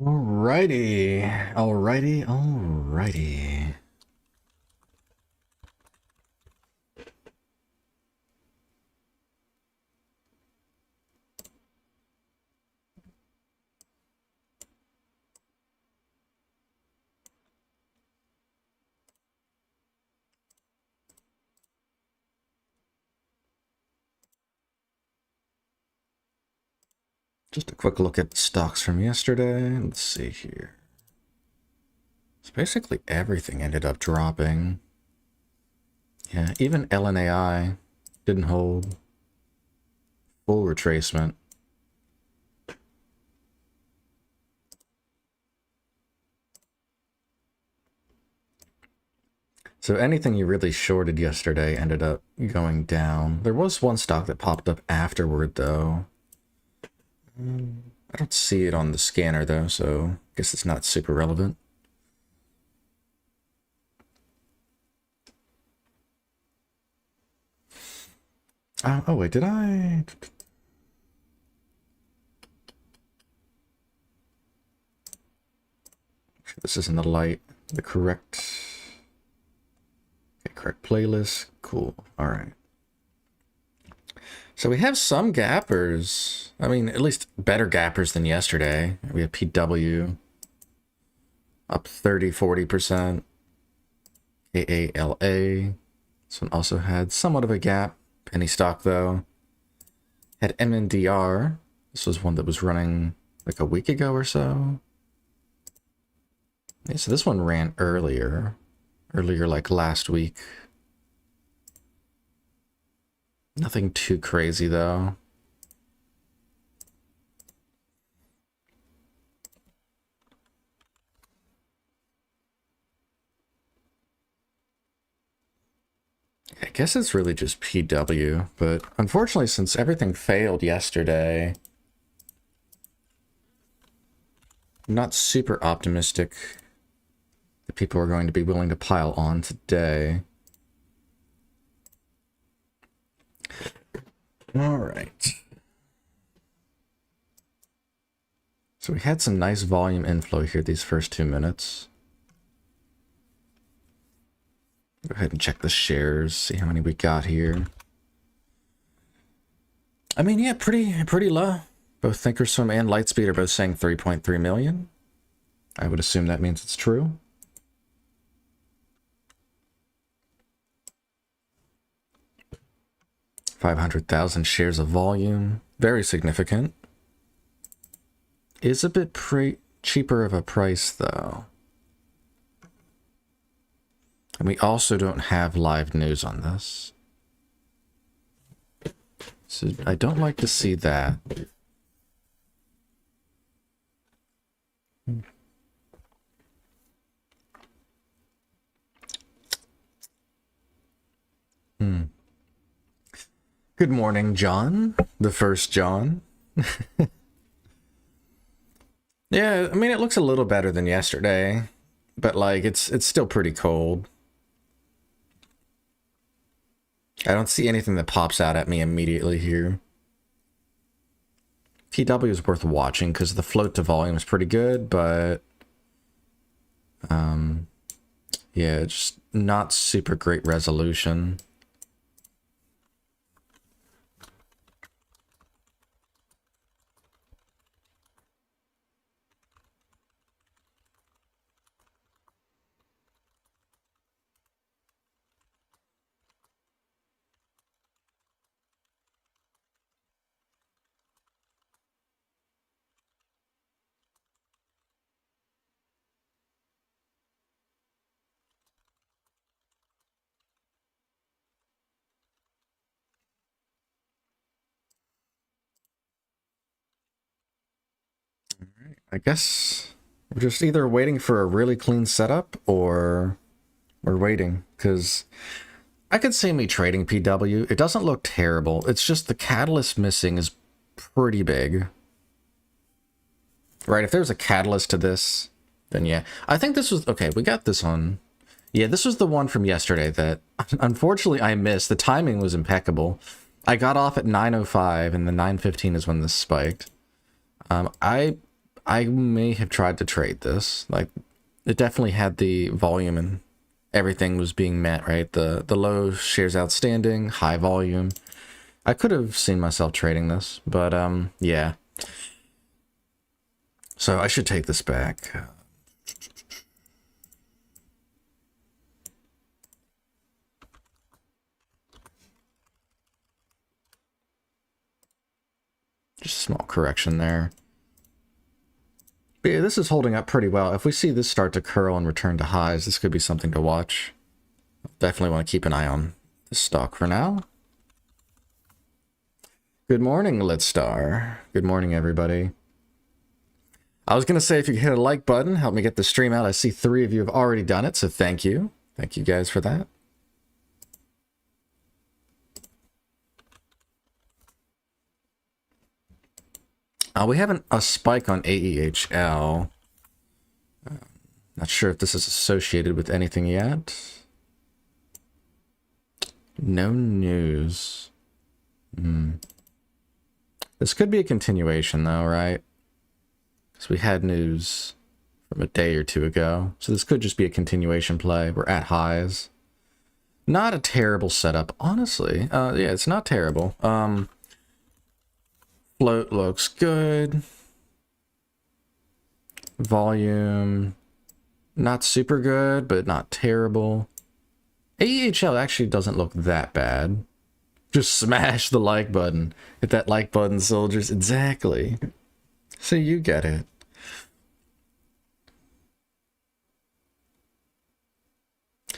Alrighty. Just a quick look at the stocks from yesterday. Let's see here. So basically everything ended up dropping. Yeah, even LNAI didn't hold. Full retracement. So anything you really shorted yesterday ended up going down. There was one stock that popped up afterward, though. I don't see it on the scanner, though, so I guess it's not super relevant. Oh, wait, did I... This isn't the correct... Okay, correct playlist. Cool. All right. So we have some gappers. I mean, at least better gappers than yesterday. We have PW up 30-40%. AALA. This one also had somewhat of a gap. Penny stock, though. Had MNDR. This was one that was running like a week ago or so. Yeah, so this one ran earlier like last week. Nothing too crazy, though. I guess it's really just PW, but unfortunately, since everything failed yesterday, I'm not super optimistic that people are going to be willing to pile on today. All right. So we had some nice volume inflow here these first 2 minutes. Go ahead and check the shares, see how many we got here. I mean, yeah, pretty low. Both Thinkorswim and Lightspeed are both saying 3.3 million. I would assume that means it's true. $500,000 shares of volume. Very significant. Is a bit cheaper of a price, though. And we also don't have live news on this. So I don't like to see that. Good morning, John. The first John. Yeah, I mean, it looks a little better than yesterday, but like it's still pretty cold. I don't see anything that pops out at me immediately here. TW is worth watching because the float to volume is pretty good, but yeah, just not super great resolution. I guess we're just either waiting for a really clean setup or we're waiting, because I could see me trading PW. It doesn't look terrible. It's just the catalyst missing is pretty big. Right, if there's a catalyst to this, then yeah. I think this was... Okay, we got this one. Yeah, this was the one from yesterday that unfortunately I missed. The timing was impeccable. I got off at 9:05 and the 9:15 is when this spiked. I I may have tried to trade this. Like, it definitely had the volume and everything was being met, right? The low shares outstanding, high volume. I could have seen myself trading this, but yeah. So I should take this back. Just a small correction there. But yeah, this is holding up pretty well. If we see this start to curl and return to highs, this could be something to watch. Definitely want to keep an eye on this stock for now. Good morning, Litstar. Good morning, everybody. I was going to say, if you could hit a like button, help me get the stream out. I see 3 of you have already done it, so thank you. Thank you guys for that. We have a spike on AEHL. Not sure if this is associated with anything yet. No news. This could be a continuation, though, right? Because we had news from a day or 2 ago. So this could just be a continuation play. We're at highs. Not a terrible setup, honestly. Yeah, it's not terrible. Float looks good. Volume, not super good, but not terrible. AEHL actually doesn't look that bad. Just smash the like button. Hit that like button, soldiers. Exactly. So you get it.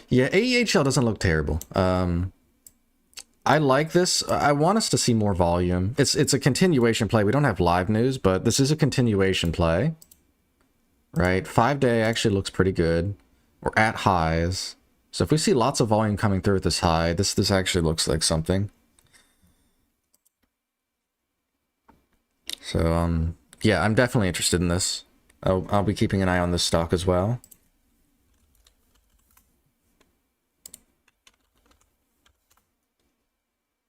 Yeah, AEHL doesn't look terrible. I like this. I want us to see more volume. It's a continuation play. We don't have live news, but this is a continuation play. Right? 5-day actually looks pretty good. We're at highs. So if we see lots of volume coming through at this high, this actually looks like something. So, yeah, I'm definitely interested in this. I'll be keeping an eye on this stock as well.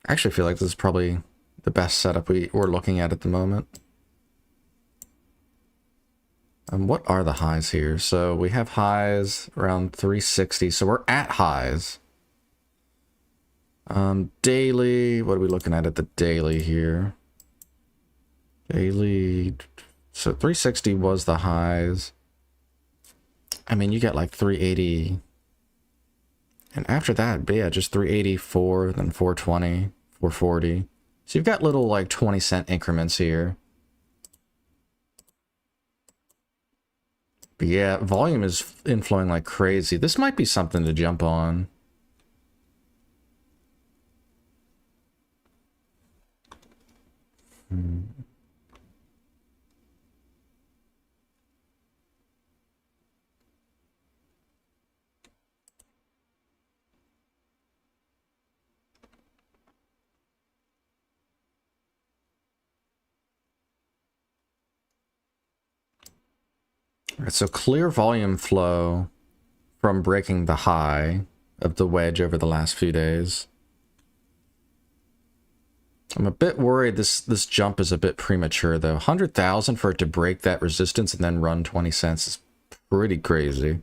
I actually feel like this is probably the best setup we're looking at the moment. And what are the highs here? So we have highs around 360, so we're at highs. Daily, what are we looking at the daily here? Daily, so 360 was the highs. I mean, you get like 380. And after that, yeah, just 384, then 420, 440. So you've got little like 20-cent increments here. But yeah, volume is inflowing like crazy. This might be something to jump on. All right, so clear volume flow from breaking the high of the wedge over the last few days. I'm a bit worried this jump is a bit premature, though. 100,000 for it to break that resistance and then run 20 cents is pretty crazy.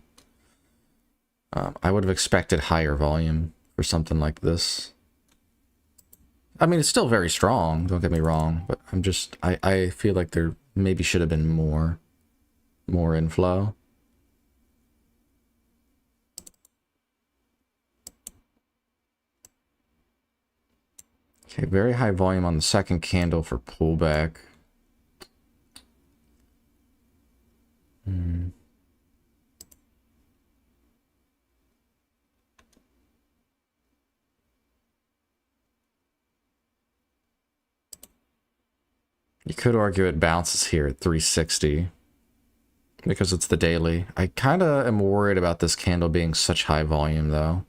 I would have expected higher volume for something like this. I mean, it's still very strong, don't get me wrong, but I feel like there maybe should have been more inflow. Okay, very high volume on the second candle for pullback. You could argue it bounces here at 360 because it's the daily. I kind of am worried about this candle being such high volume, though.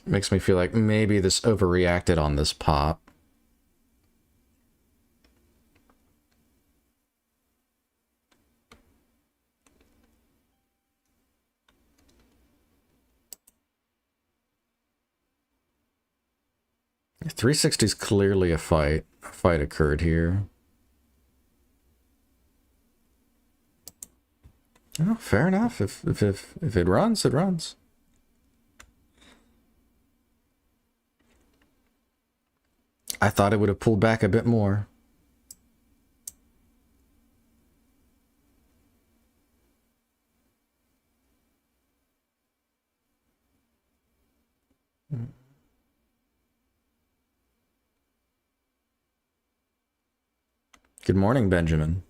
Makes me feel like maybe this overreacted on this pop. Yeah, 360 is clearly a fight. A fight occurred here. Oh, fair enough. If it runs, it runs. I thought it would have pulled back a bit more. Good morning, Benjamin.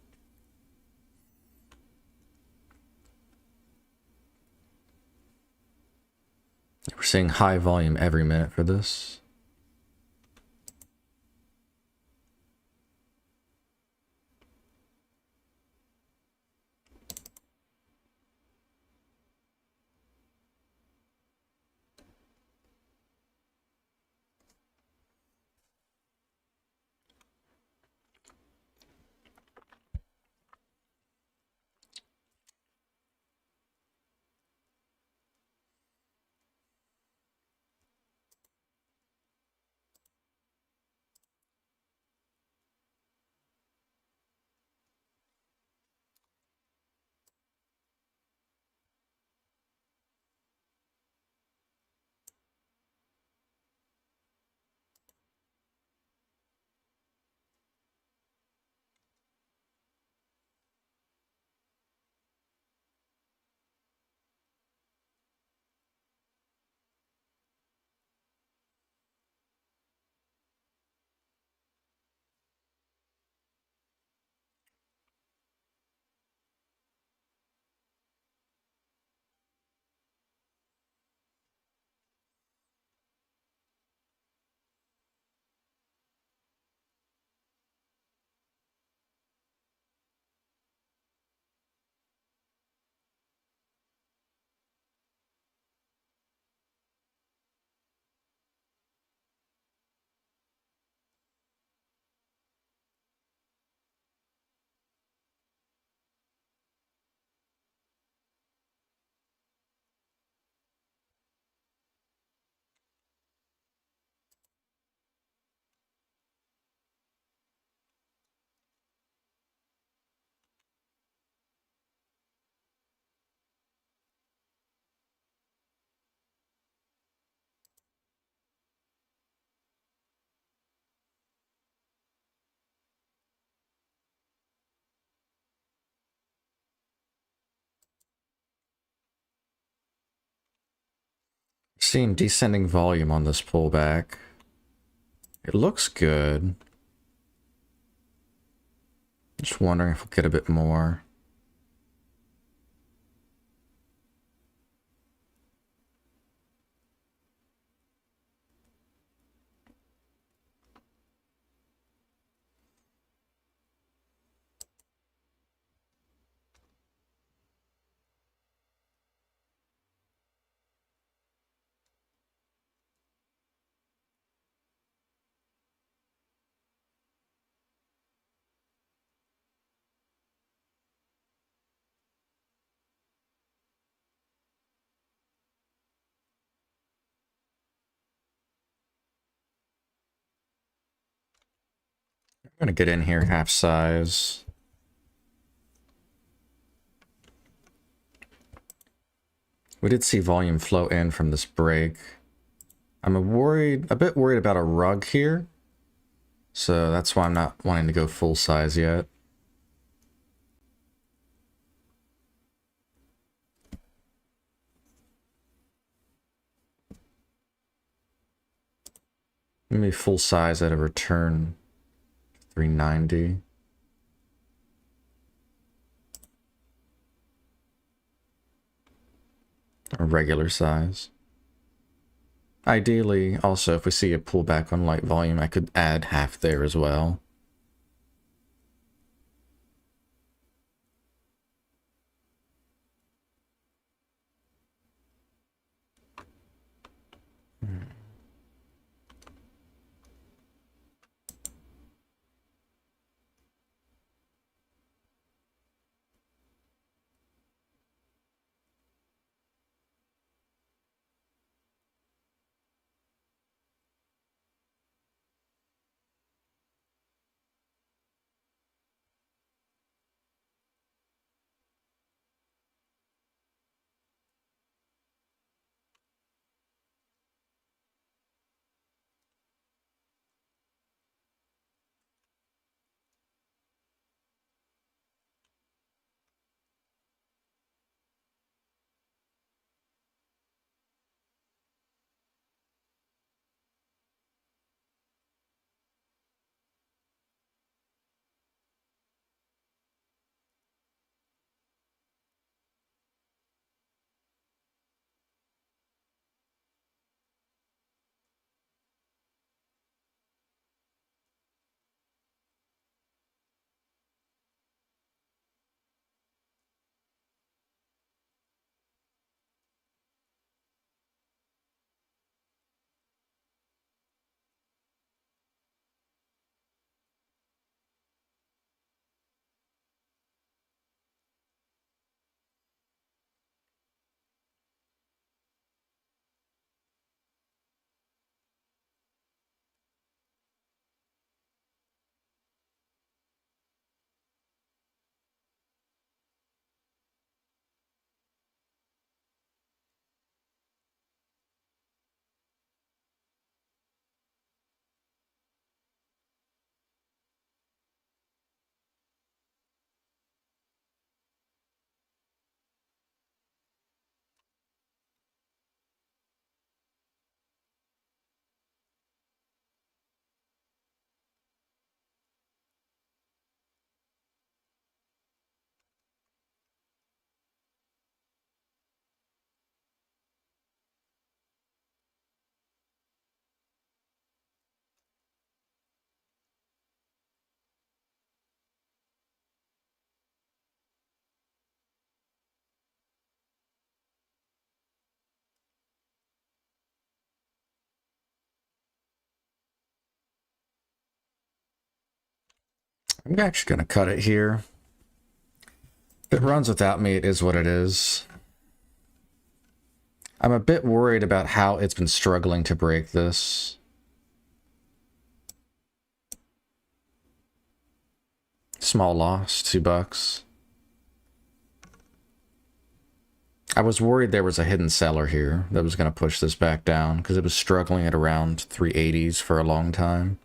We're seeing high volume every minute for this. Seeing descending volume on this pullback. It looks good. Just wondering if we'll get a bit more. I'm gonna get in here half size. We did see volume flow in from this break. I'm a bit worried about a rug here. So that's why I'm not wanting to go full size yet. Maybe full size at a return 390. Or regular size. Ideally, also, if we see a pullback on light volume, I could add half there as well. I'm actually going to cut it here. If it runs without me, it is what it is. I'm a bit worried about how it's been struggling to break this. Small loss, $2. I was worried there was a hidden seller here that was going to push this back down because it was struggling at around 380s for a long time.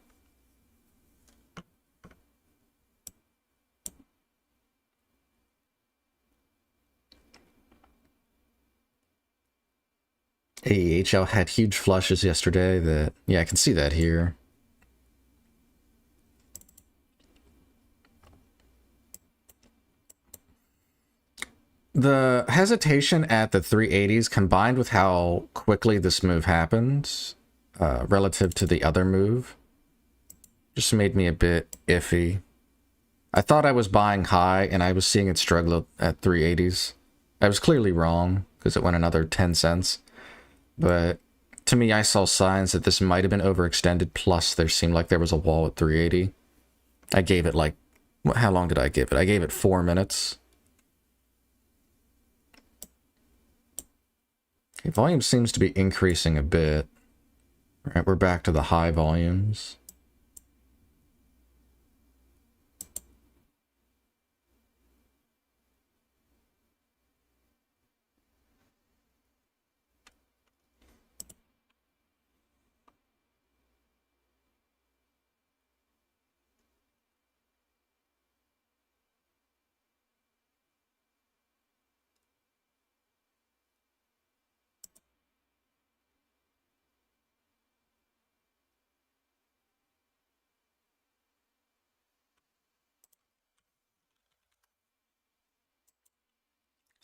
AEHL had huge flushes yesterday that, yeah, I can see that here. The hesitation at the 380s combined with how quickly this move happened relative to the other move just made me a bit iffy. I thought I was buying high and I was seeing it struggle at 380s. I was clearly wrong because it went another 10 cents. But to me, I saw signs that this might have been overextended, plus there seemed like there was a wall at 380. I gave it like, how long did I give it? I gave it 4 minutes. Okay, volume seems to be increasing a bit. All right, we're back to the high volumes.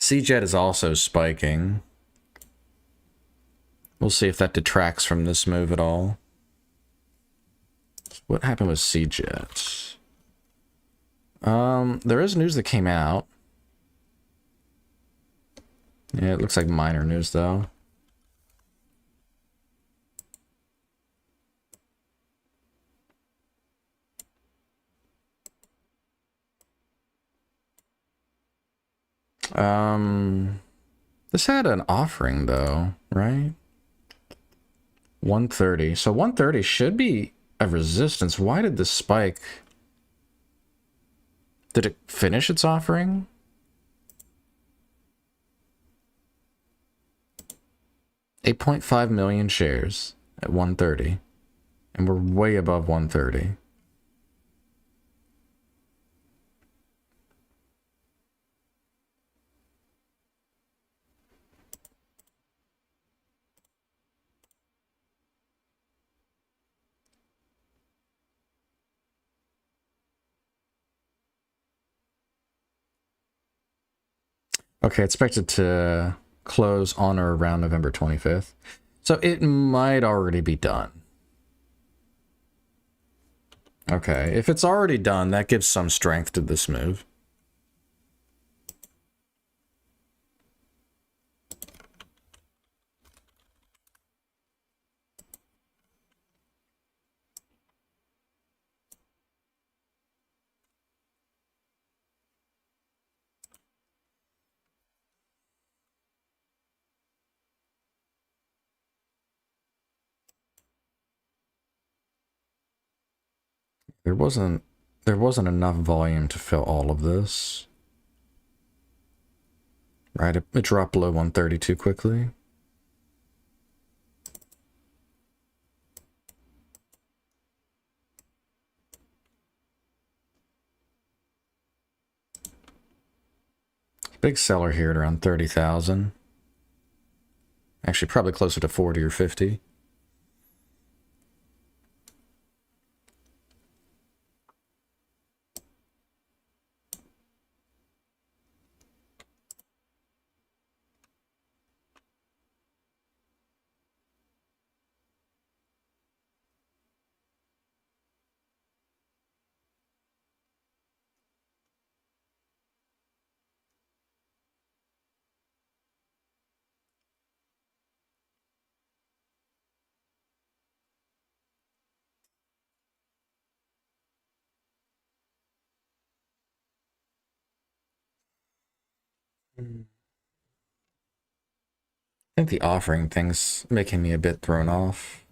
CJET is also spiking. We'll see if that detracts from this move at all. What happened with CJET? There is news that came out. Yeah, it looks like minor news though. This had an offering though, right? 130. So 130 should be a resistance. Why did this spike? Did it finish its offering? $8.5 million shares at 130. And we're way above 130. Okay, expected to close on or around November 25th. So it might already be done. Okay, if it's already done, that gives some strength to this move. There wasn't enough volume to fill all of this. Right, it dropped below 130 too quickly. Big seller here at around 30,000. Actually, probably closer to 40 or 50. I think the offering thing's making me a bit thrown off.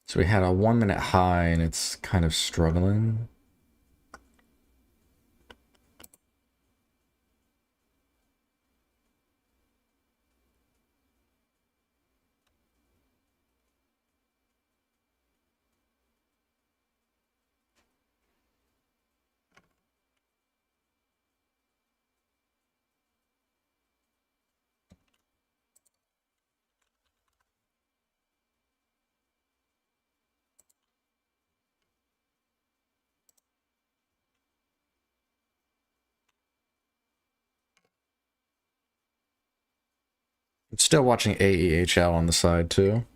So we had a 1 minute high and it's kind of struggling. I'm still watching AEHL on the side too.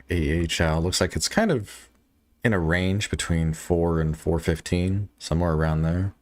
AEHL looks like it's kind of in a range between 4 and 415, somewhere around there.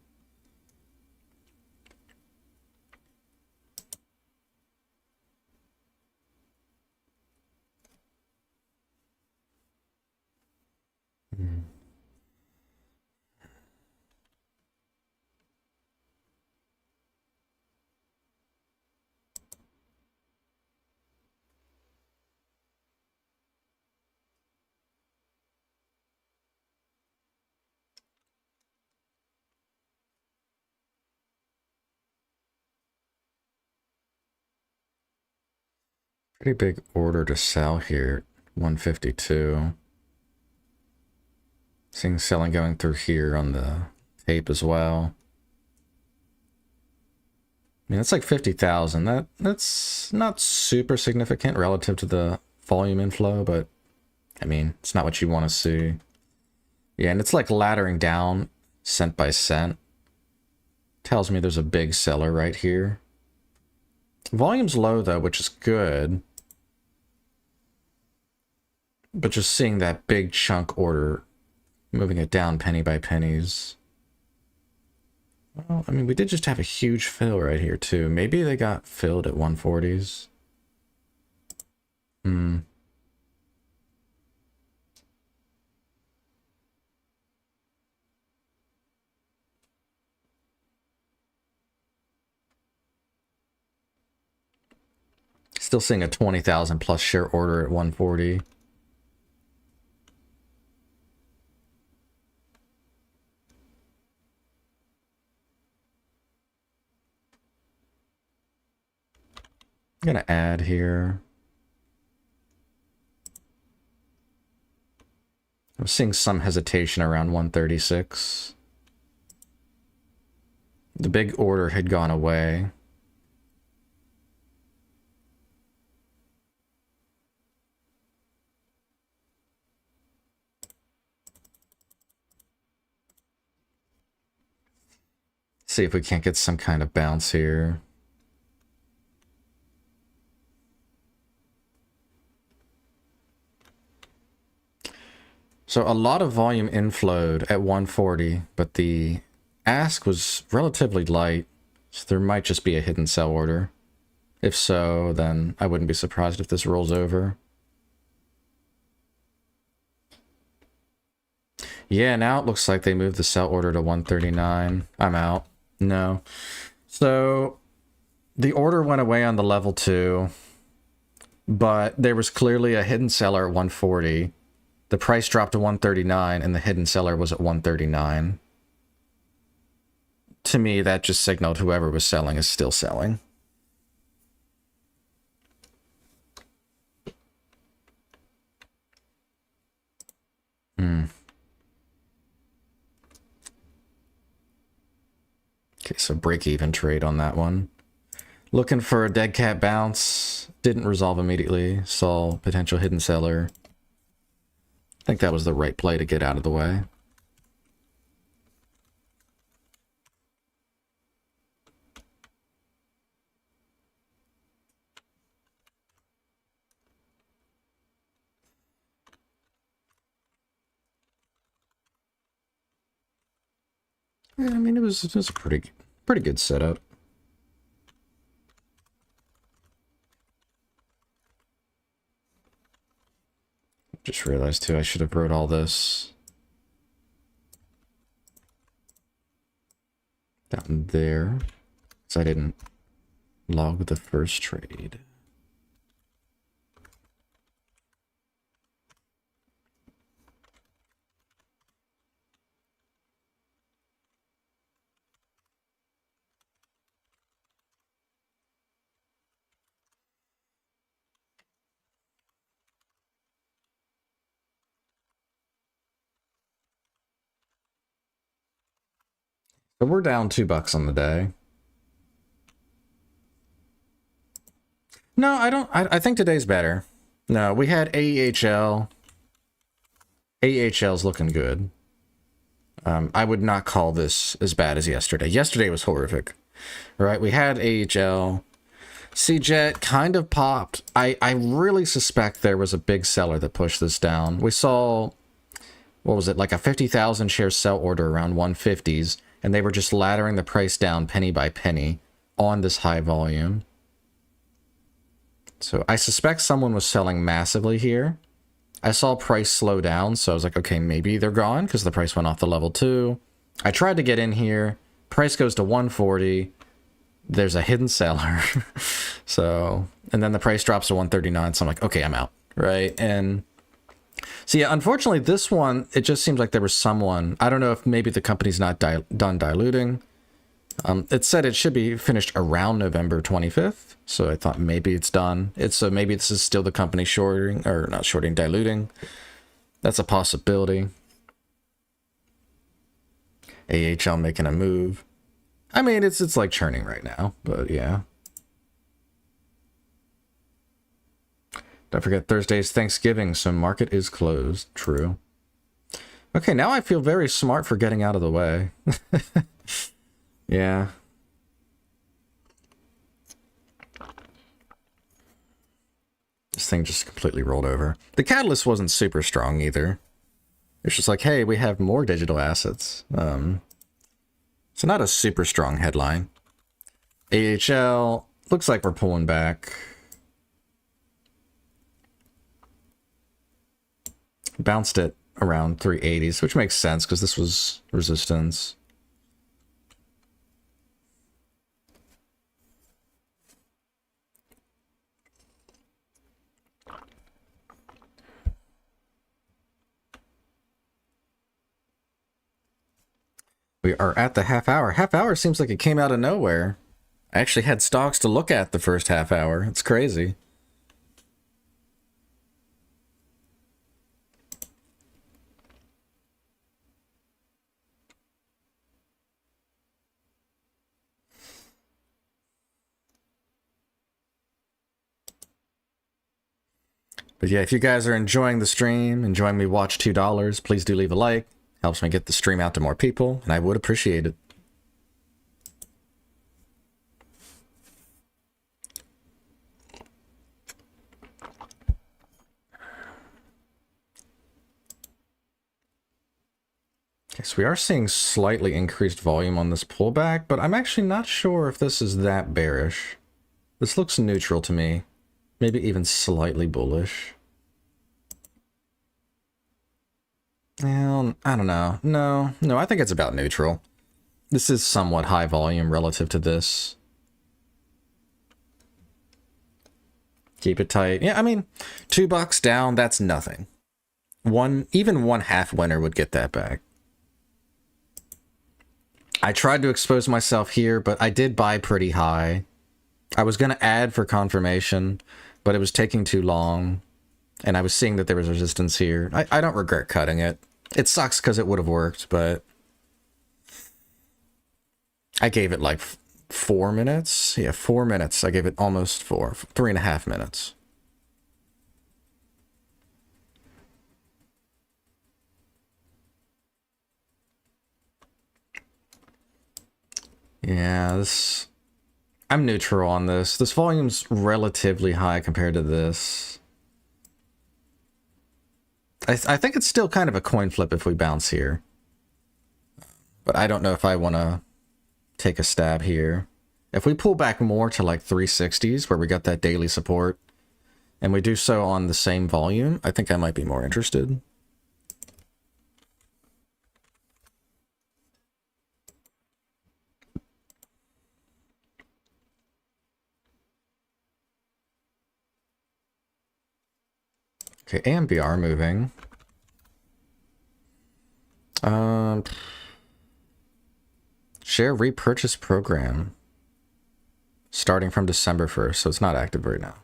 Pretty big order to sell here, 152. Seeing selling going through here on the tape as well. I mean, that's like 50,000. That's not super significant relative to the volume inflow, but I mean, it's not what you want to see. Yeah, and it's like laddering down cent by cent. Tells me there's a big seller right here. Volume's low though, which is good. But just seeing that big chunk order, moving it down penny by pennies. Well, I mean, we did just have a huge fill right here too. Maybe they got filled at 140s. Still seeing a 20,000 plus share order at 140. I'm gonna add here. I'm seeing some hesitation around 136. The big order had gone away. See if we can't get some kind of bounce here. So a lot of volume inflowed at 140, but the ask was relatively light, so there might just be a hidden sell order. If so, then I wouldn't be surprised if this rolls over. Yeah, now it looks like they moved the sell order to 139. I'm out. No. So the order went away on the level 2, but there was clearly a hidden seller at 140. The price dropped to 139 and the hidden seller was at 139. To me, that just signaled whoever was selling is still selling. Okay, so break-even trade on that one. Looking for a dead cat bounce. Didn't resolve immediately. Saw potential hidden seller. I think that was the right play to get out of the way. Yeah, I mean, it was a pretty good setup. Just realized too, I should have wrote all this down there, because I didn't log the first trade. So we're down $2 on the day. No, I don't. I think today's better. No, we had AEHL. AEHL's looking good. I would not call this as bad as yesterday. Yesterday was horrific. Right? We had AHL. CJET kind of popped. I really suspect there was a big seller that pushed this down. We saw, what was it, like a 50,000 share sell order around 150s, and they were just laddering the price down penny by penny on this high volume. So I suspect someone was selling massively here. I saw price slow down, so I was like, okay, maybe they're gone because the price went off the level 2. I tried to get in here. Price goes to 140. There's a hidden seller. So, and then the price drops to 139. So I'm like, okay, I'm out. Right. And so, yeah, unfortunately, this one, it just seems like there was someone, I don't know if maybe the company's not done diluting. It said it should be finished around November 25th. So I thought maybe it's done. Maybe this is still the company shorting, or not shorting, diluting. That's a possibility. AHL making a move. I mean, it's like churning right now, but yeah. Don't forget Thursday's Thanksgiving, so market is closed. True. Okay, now I feel very smart for getting out of the way. Yeah. This thing just completely rolled over. The catalyst wasn't super strong either. It's just like, hey, we have more digital assets. So not a super strong headline. AHL, looks like we're pulling back. Bounced it around 380s, which makes sense because this was resistance. We are at the half hour. Half hour seems like it came out of nowhere. I actually had stocks to look at the first half hour. It's crazy. But yeah, if you guys are enjoying the stream, enjoying me watch $2, please do leave a like. Helps me get the stream out to more people, and I would appreciate it. Okay, so we are seeing slightly increased volume on this pullback, but I'm actually not sure if this is that bearish. This looks neutral to me. Maybe even slightly bullish. Well, I don't know. No, I think it's about neutral. This is somewhat high volume relative to this. Keep it tight. Yeah, I mean, $2 down, that's nothing. Even one half winner would get that back. I tried to expose myself here, but I did buy pretty high. I was going to add for confirmation, but it was taking too long. And I was seeing that there was resistance here. I don't regret cutting it. It sucks because it would have worked, but I gave it like 4 minutes. Yeah, 4 minutes. I gave it almost 3.5 minutes. Yeah, I'm neutral on this. This volume's relatively high compared to this. I think it's still kind of a coin flip if we bounce here. But I don't know if I want to take a stab here. If we pull back more to like 360s where we got that daily support, and we do so on the same volume, I think I might be more interested. Okay, AM BR moving. Share repurchase program. Starting from December 1st, so it's not active right now.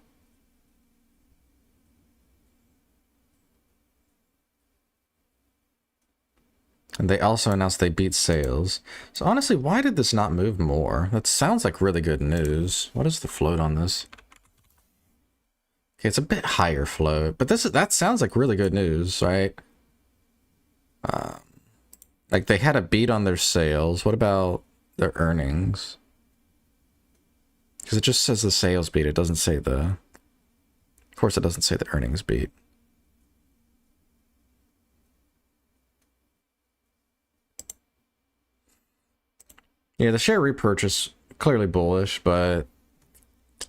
And they also announced they beat sales. So honestly, why did this not move more? That sounds like really good news. What is the float on this? Okay, it's a bit higher float, but that sounds like really good news, right? Like they had a beat on their sales. What about their earnings? Because it just says the sales beat. It doesn't say the... Of course, it doesn't say the earnings beat. Yeah, the share repurchase, clearly bullish, but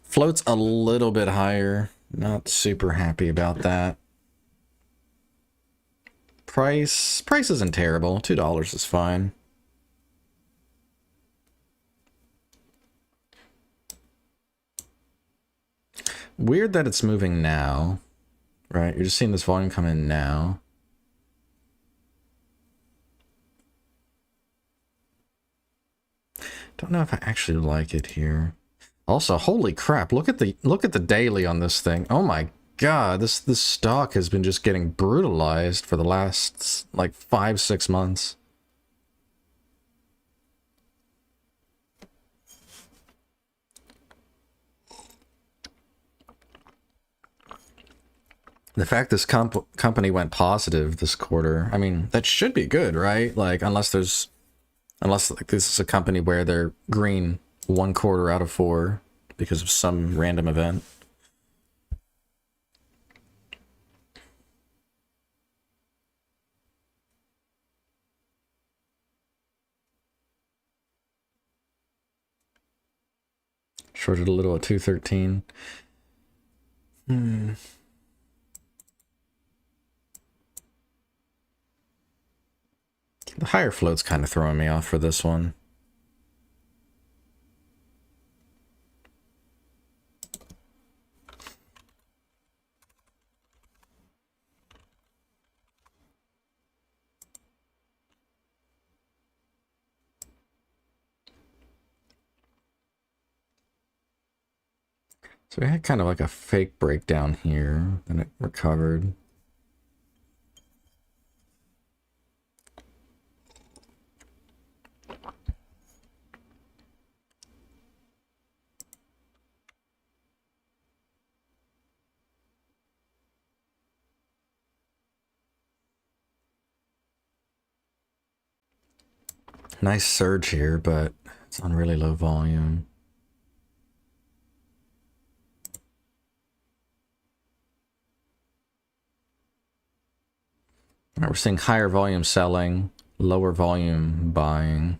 float's a little bit higher. Not super happy about that. Price isn't terrible. $2 is fine. Weird that it's moving now, right? You're just seeing this volume come in now. Don't know if I actually like it here. Also, holy crap, look at the daily on this thing. Oh my god, this stock has been just getting brutalized for the last like 5-6 months. The fact this company went positive this quarter, I mean, that should be good, right? Like, unless like this is a company where they're green 1 quarter out of 4 because of some random event. Shorted a little at 213. The higher float's kind of throwing me off for this one. So we had kind of like a fake breakdown here, then it recovered. Nice surge here, but it's on really low volume. All right, we're seeing higher volume selling, lower volume buying.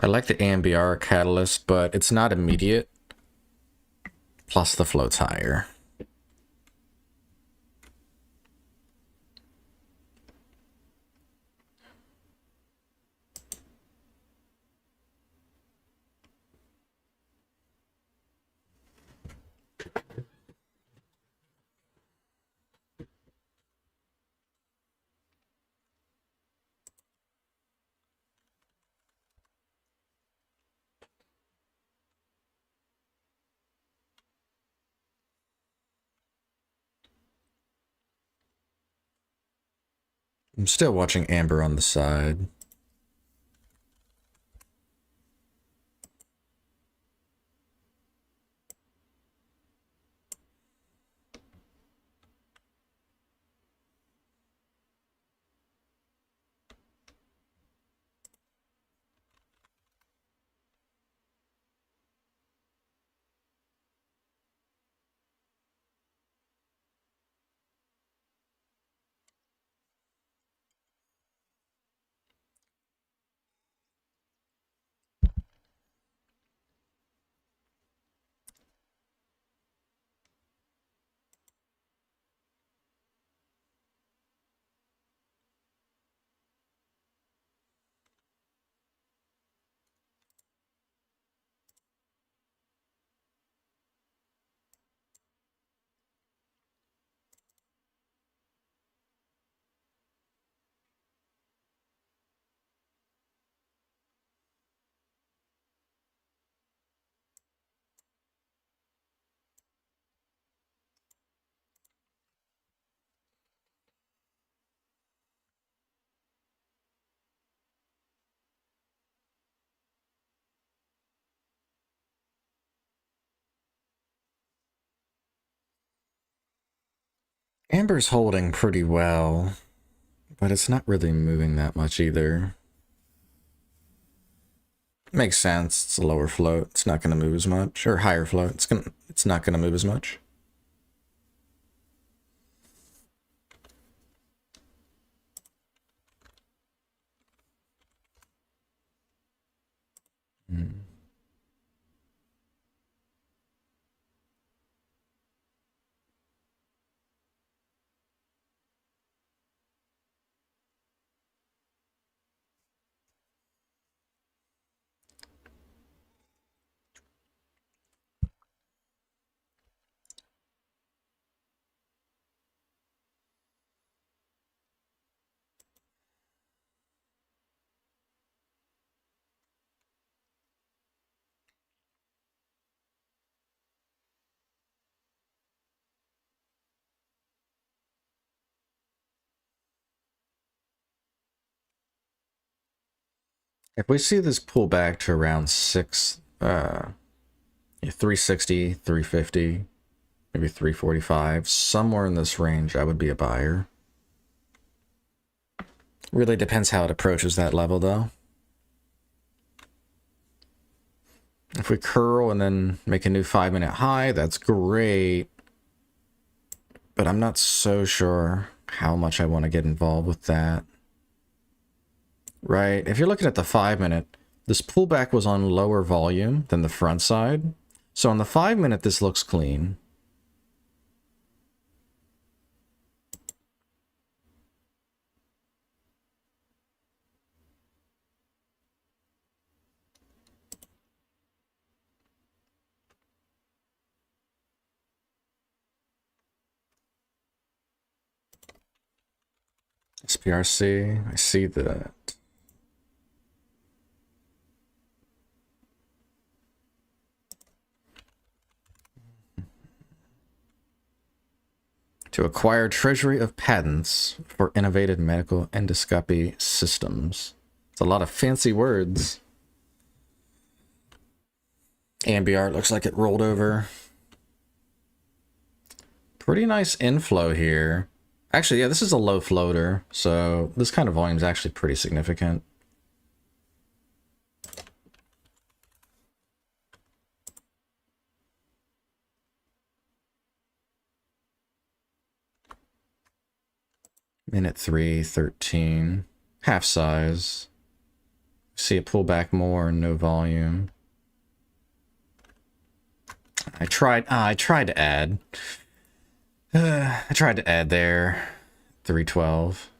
I like the AMBR catalyst, but it's not immediate. Plus the float's higher. I'm still watching Amber on the side. Amber's holding pretty well, but it's not really moving that much either. Makes sense. It's a lower float. It's not going to move as much, or higher float. It's not going to move as much. If we see this pull back to around 360, 350, maybe 345, somewhere in this range, I would be a buyer. Really depends how it approaches that level, though. If we curl and then make a new 5-minute high, that's great. But I'm not so sure how much I want to get involved with that. Right, if you're looking at the 5-minute, this pullback was on lower volume than the front side. So on the 5-minute, this looks clean. SPRC, I see that. To acquire treasury of patents for innovative medical endoscopy systems. It's a lot of fancy words. AMBR looks like it rolled over. Pretty nice inflow here. Actually, yeah, this is a low floater, so this kind of volume is actually pretty significant. Minute 3:13, half size. See it pull back more, no volume. I tried to add. I tried to add there. 312.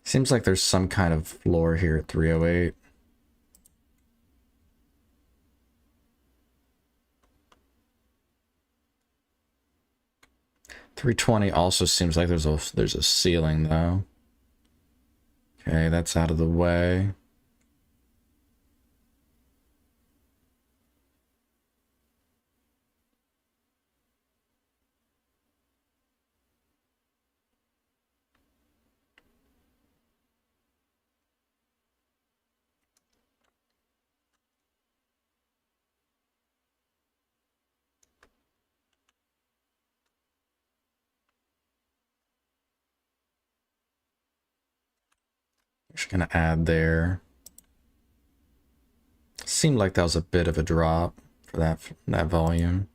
Seems like there's some kind of floor here at 308. $320 also seems like there's a ceiling though. Okay, that's out of the way. Just gonna add there. Seemed like that was a bit of a drop for that volume.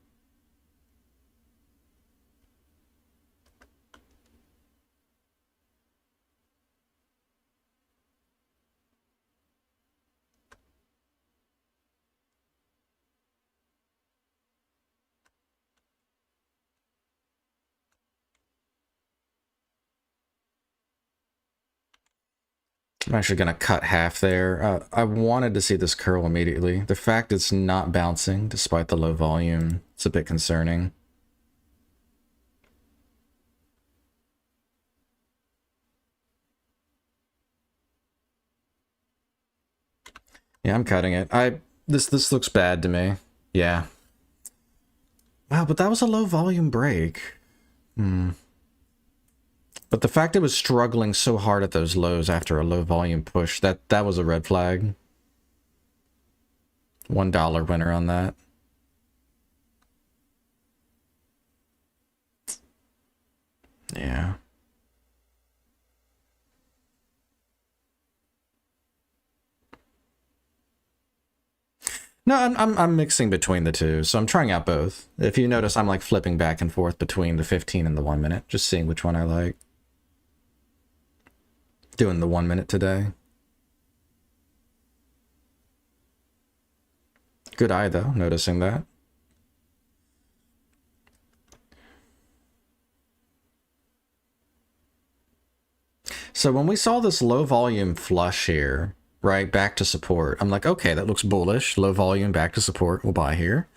I'm actually going to cut half there. I wanted to see this curl immediately. The fact it's not bouncing despite the low volume, it's a bit concerning. Yeah, I'm cutting it. This looks bad to me. Yeah. Wow, but that was a low volume break. But the fact it was struggling so hard at those lows after a low volume push, that was a red flag. $1 winner on that. Yeah. No, I'm mixing between the two, so I'm trying out both. If you notice, I'm like flipping back and forth between the 15 and the 1 minute, just seeing which one I like. Doing the 1 minute today. Good eye though, noticing that. So when we saw this low volume flush here, right, back to support, I'm like, okay, that looks bullish. Low volume, back to support, we'll buy here.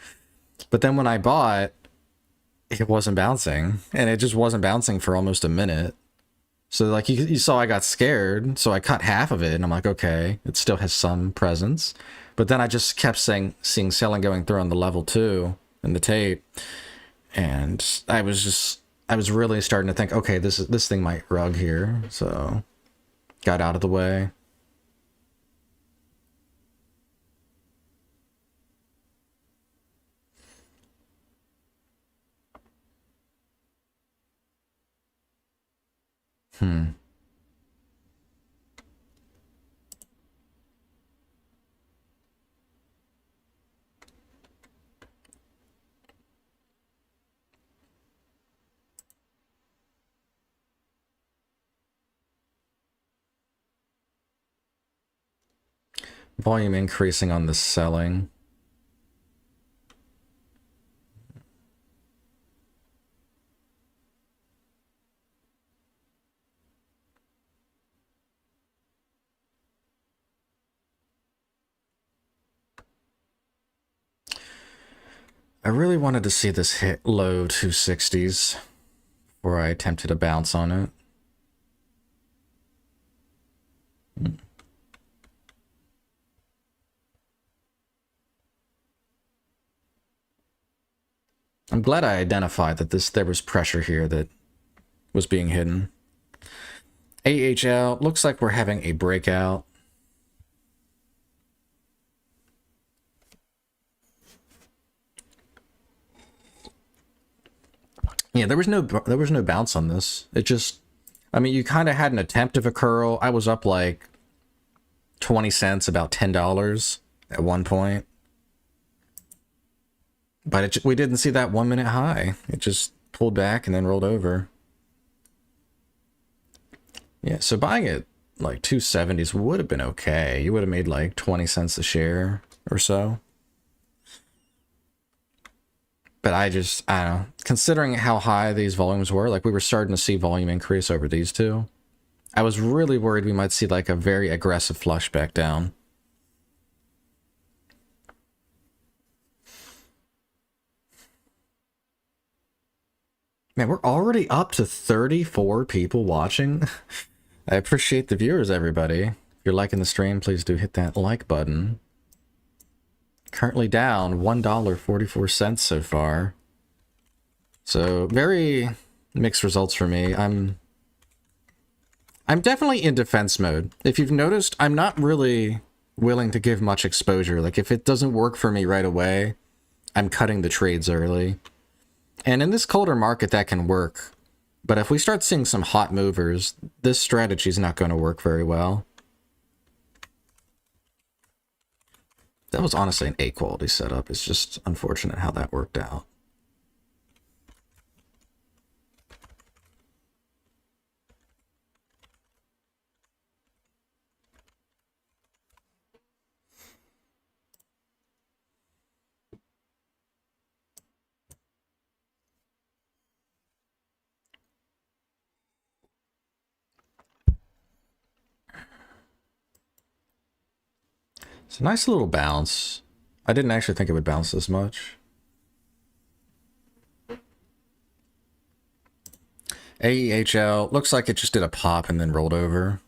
But then when I bought, it wasn't bouncing, and it just wasn't bouncing for almost a minute. So like you saw I got scared, so I cut half of it, and I'm like, okay, it still has some presence. But then I just kept seeing selling going through on the level 2 in the tape, and I was really starting to think, okay, this thing might rug here, so got out of the way. Volume increasing on the selling. I really wanted to see this hit low 260s before I attempted a bounce on it. I'm glad I identified that there was pressure here that was being hidden. AHL, looks like we're having a breakout. Yeah, there was no bounce on this. It just, I mean, you kind of had an attempt of a curl. I was up like 20 cents, about $10 at one point. But we didn't see that 1 minute high. It just pulled back and then rolled over. Yeah, so buying it like 270s would have been okay. You would have made like 20 cents a share or so. But I don't know. Considering how high these volumes were, like we were starting to see volume increase over these two, I was really worried we might see like a very aggressive flush back down. Man, we're already up to 34 people watching. I appreciate the viewers, everybody. If you're liking the stream, please do hit that like button. Currently down $1.44 so far. So very mixed results for me. I'm definitely in defense mode. If you've noticed, I'm not really willing to give much exposure. Like if it doesn't work for me right away, I'm cutting the trades early. And in this colder market, that can work. But if we start seeing some hot movers, this strategy is not going to work very well. That was honestly an A quality setup. It's just unfortunate how that worked out. It's a nice little bounce. I didn't actually think it would bounce this much. AEHL, looks like it just did a pop and then rolled over.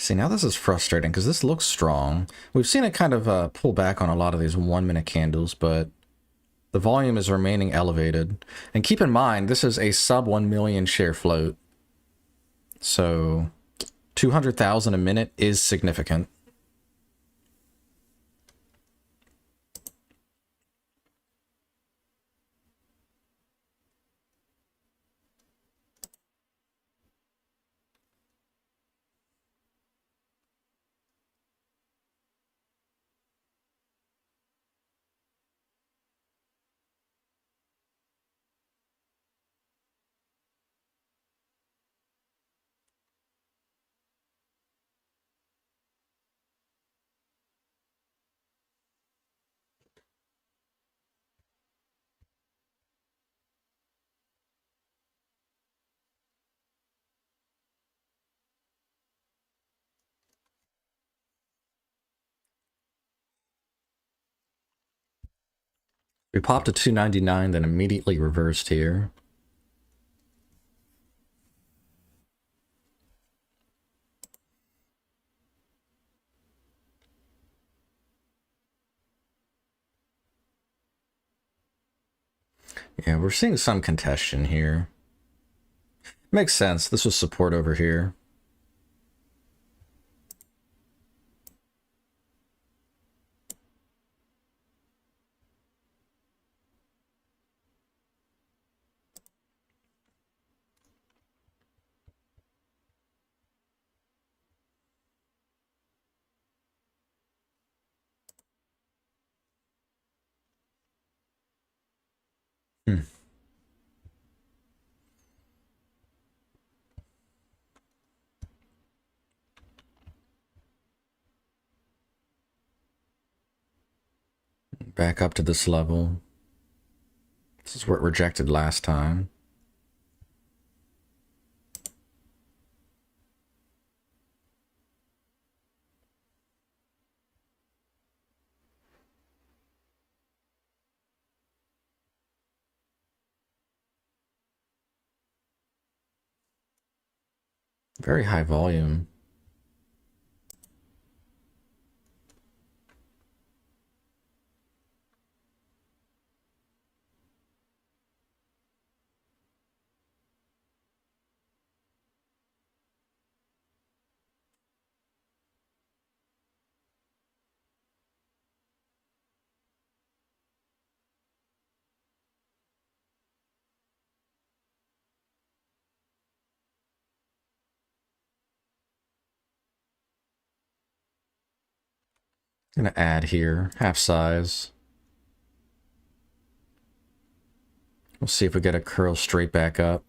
See, now this is frustrating because this looks strong. We've seen it kind of pull back on a lot of these 1 minute candles, but the volume is remaining elevated. And keep in mind, this is a sub 1 million share float. So 200,000 a minute is significant. We popped to 299, then immediately reversed here. Yeah, we're seeing some congestion here. Makes sense. This was support over here. Back up to this level. This is what rejected last time. Very high volume. Gonna add here, half size. We'll see if we get a curl straight back up.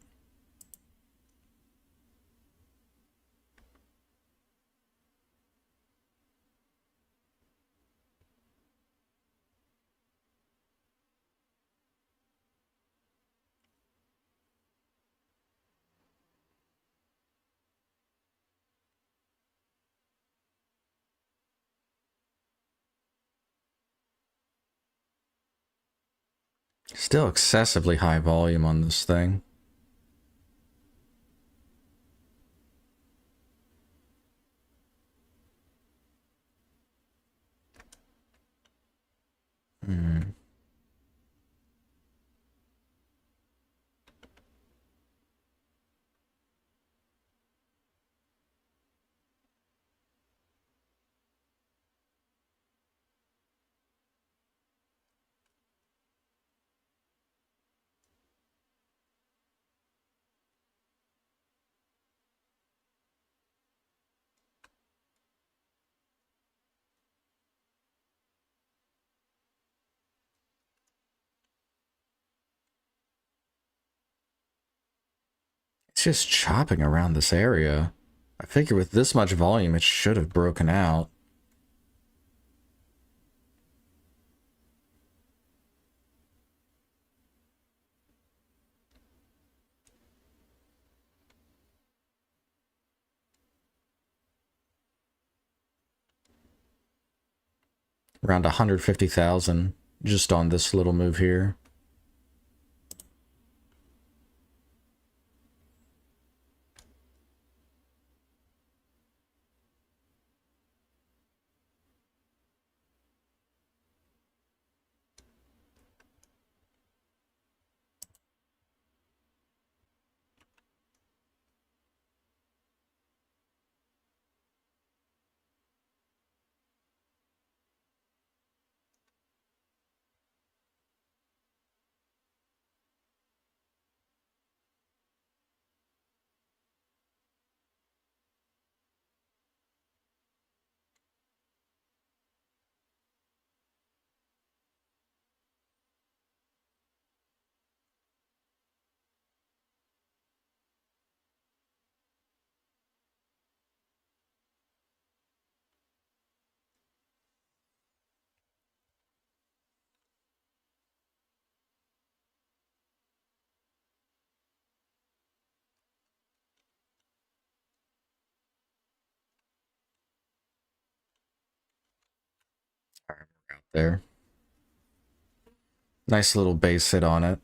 Still excessively high volume on this thing. It's just chopping around this area. I figure with this much volume, it should have broken out. Around 150,000 just on this little move here. there. Nice little base hit on it.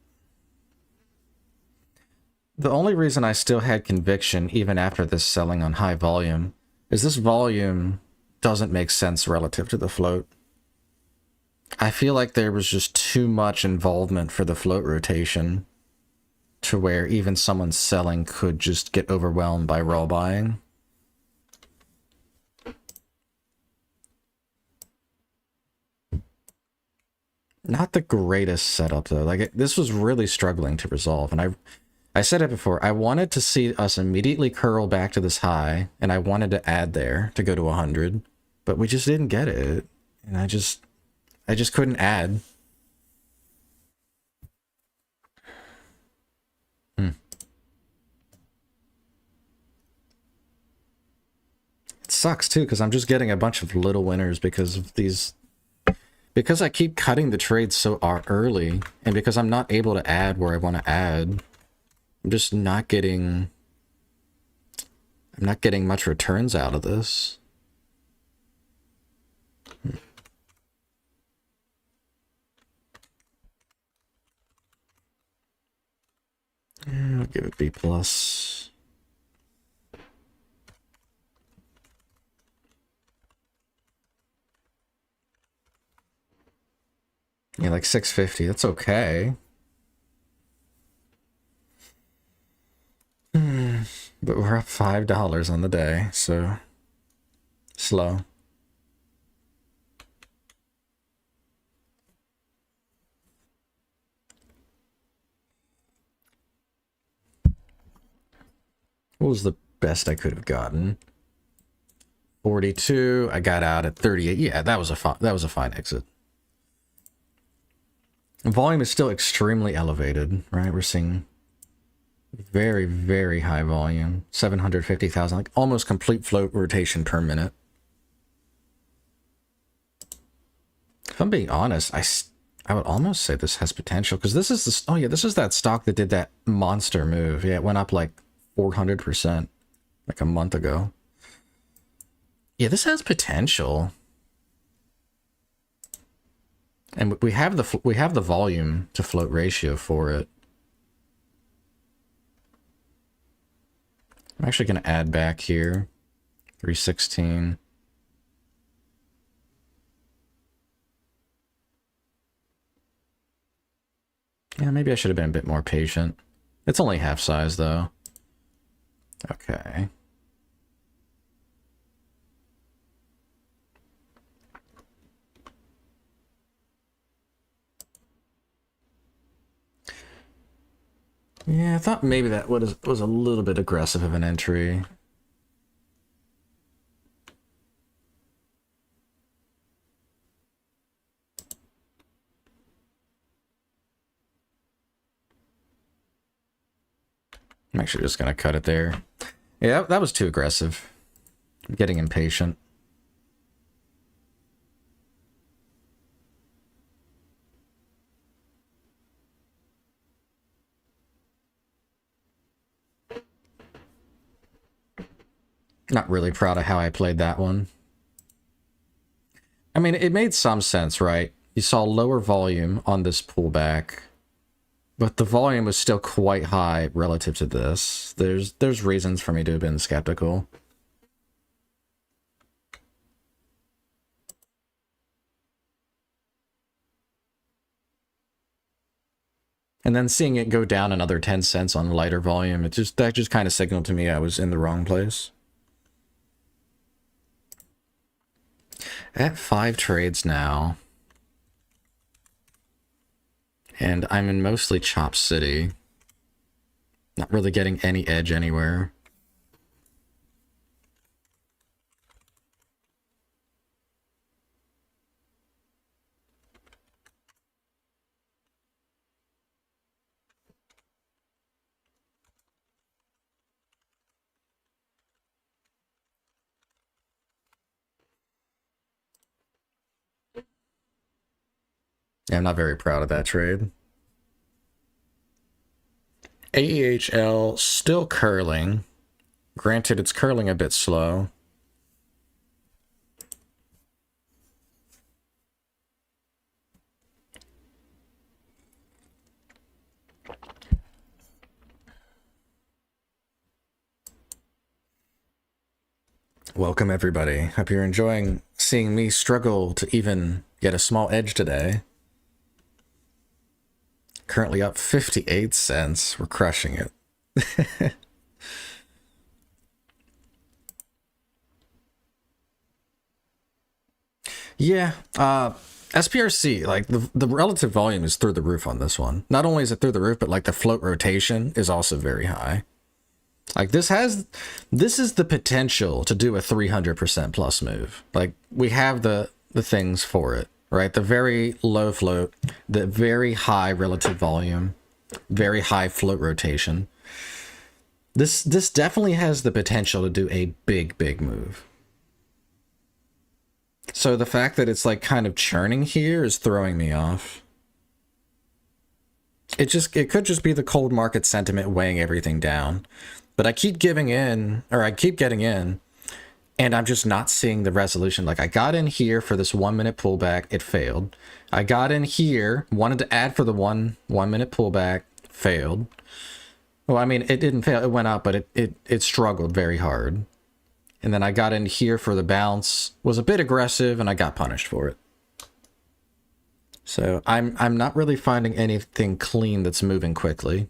The only reason I still had conviction, even after this selling on high volume, is this volume doesn't make sense relative to the float. I feel like there was just too much involvement for the float rotation to where even someone selling could just get overwhelmed by raw buying. Not the greatest setup, though. Like, this was really struggling to resolve, and I said it before, I wanted to see us immediately curl back to this high, and I wanted to add there to go to 100, but we just didn't get it, and I just couldn't add. It sucks, too, because I'm just getting a bunch of little winners because of these... Because I keep cutting the trades so early, and because I'm not able to add where I want to add, I'm just not getting... I'm not getting much returns out of this. I'll give it B+. Yeah, like 650. That's okay. But we're up $5 on the day, so slow. What was the best I could have gotten? 42. I got out at 38. Yeah, that was a fine exit. Volume is still extremely elevated, right? We're seeing very, very high volume. 750,000, like almost complete float rotation per minute. If I'm being honest, I would almost say this has potential, because this is this. Oh yeah, this is that stock that did that monster move. Yeah, it went up like 400% like a month ago. Yeah, this has potential. And we have the volume to float ratio for it. I'm actually going to add back here. 316. Yeah, maybe I should have been a bit more patient. It's only half size, though. Okay. Yeah, I thought maybe that was a little bit aggressive of an entry. I'm actually just going to cut it there. Yeah, that was too aggressive. I'm getting impatient. Not really proud of how I played that one. I mean, it made some sense, right? You saw lower volume on this pullback, but the volume was still quite high relative to this. There's reasons for me to have been skeptical. And then seeing it go down another 10 cents on lighter volume, that just kind of signaled to me I was in the wrong place. At 5 trades now. And I'm in mostly Chop City. Not really getting any edge anywhere. Yeah, I'm not very proud of that trade. AEHL still curling. Granted, it's curling a bit slow. Welcome, everybody. Hope you're enjoying seeing me struggle to even get a small edge today. Currently up 58 cents. We're crushing it. Yeah, SPRC, like the relative volume is through the roof on this one. Not only is it through the roof, but like the float rotation is also very high. Like this is the potential to do a 300% plus move. Like we have the things for it, right? The very low float, the very high relative volume, very high float rotation. This definitely has the potential to do a big move. So the fact that it's like kind of churning here is throwing me off. It could just be the cold market sentiment weighing everything down. But I keep giving in, or I keep getting in, and I'm just not seeing the resolution. Like I got in here for this 1 minute pullback, it failed. I got in here, wanted to add for the one minute pullback, failed. Well, I mean, it didn't fail, it went up, but it struggled very hard. And then I got in here for the bounce, was a bit aggressive, and I got punished for it. So I'm not really finding anything clean that's moving quickly.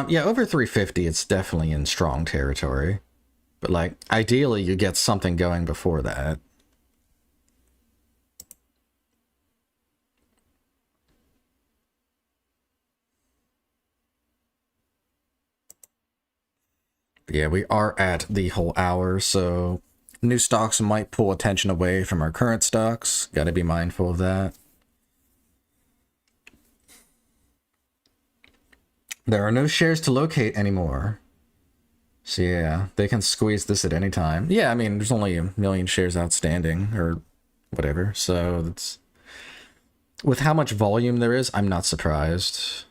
Yeah, over 350, it's definitely in strong territory. But like, ideally, you get something going before that. But yeah, we are at the whole hour, so new stocks might pull attention away from our current stocks. Got to be mindful of that. There are no shares to locate anymore. So yeah, they can squeeze this at any time. Yeah, I mean, there's only 1 million shares outstanding, or whatever, so it's... With how much volume there is, I'm not surprised.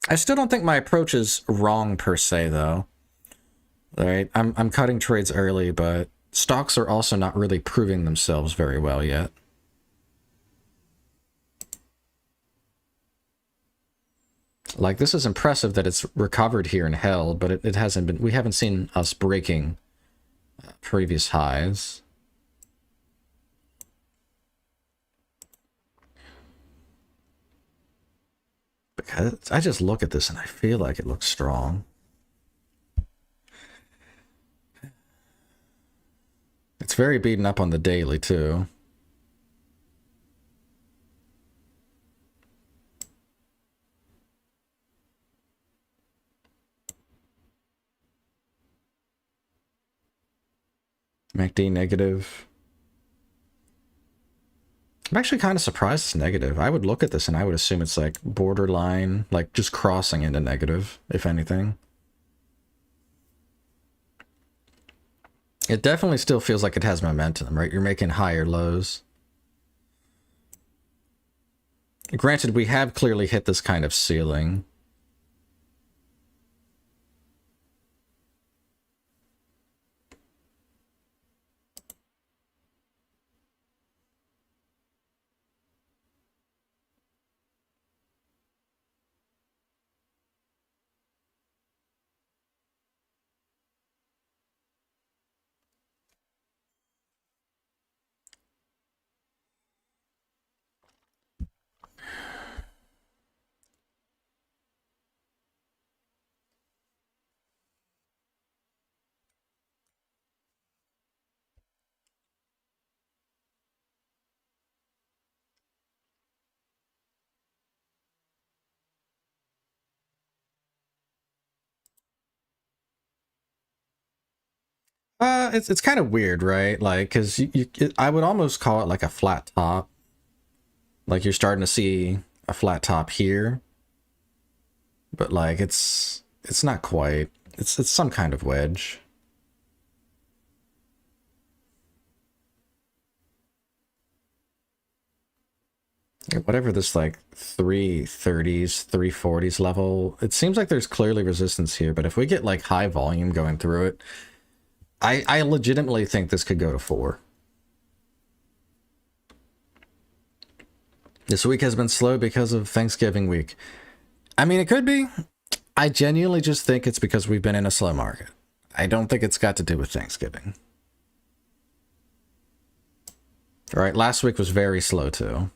I still don't think my approach is wrong per se, though. Right, I'm cutting trades early, but stocks are also not really proving themselves very well yet. Like, this is impressive that it's recovered here and held, but it hasn't been... We haven't seen us breaking previous highs. Because I just look at this and I feel like it looks strong. It's very beaten up on the daily, too. MACD negative. I'm actually kind of surprised it's negative. I would look at this and I would assume it's like borderline, like just crossing into negative, if anything. It definitely still feels like it has momentum, right? You're making higher lows. Granted, we have clearly hit this kind of ceiling. It's kind of weird, right? Like, because I would almost call it like a flat top. Like you're starting to see a flat top here, but like it's not quite. It's some kind of wedge. Whatever this like 330s, 340s level, it seems like there's clearly resistance here, but if we get like high volume going through it, I legitimately think this could go to 4. This week has been slow because of Thanksgiving week. I mean, it could be. I genuinely just think it's because we've been in a slow market. I don't think it's got to do with Thanksgiving. All right, last week was very slow too.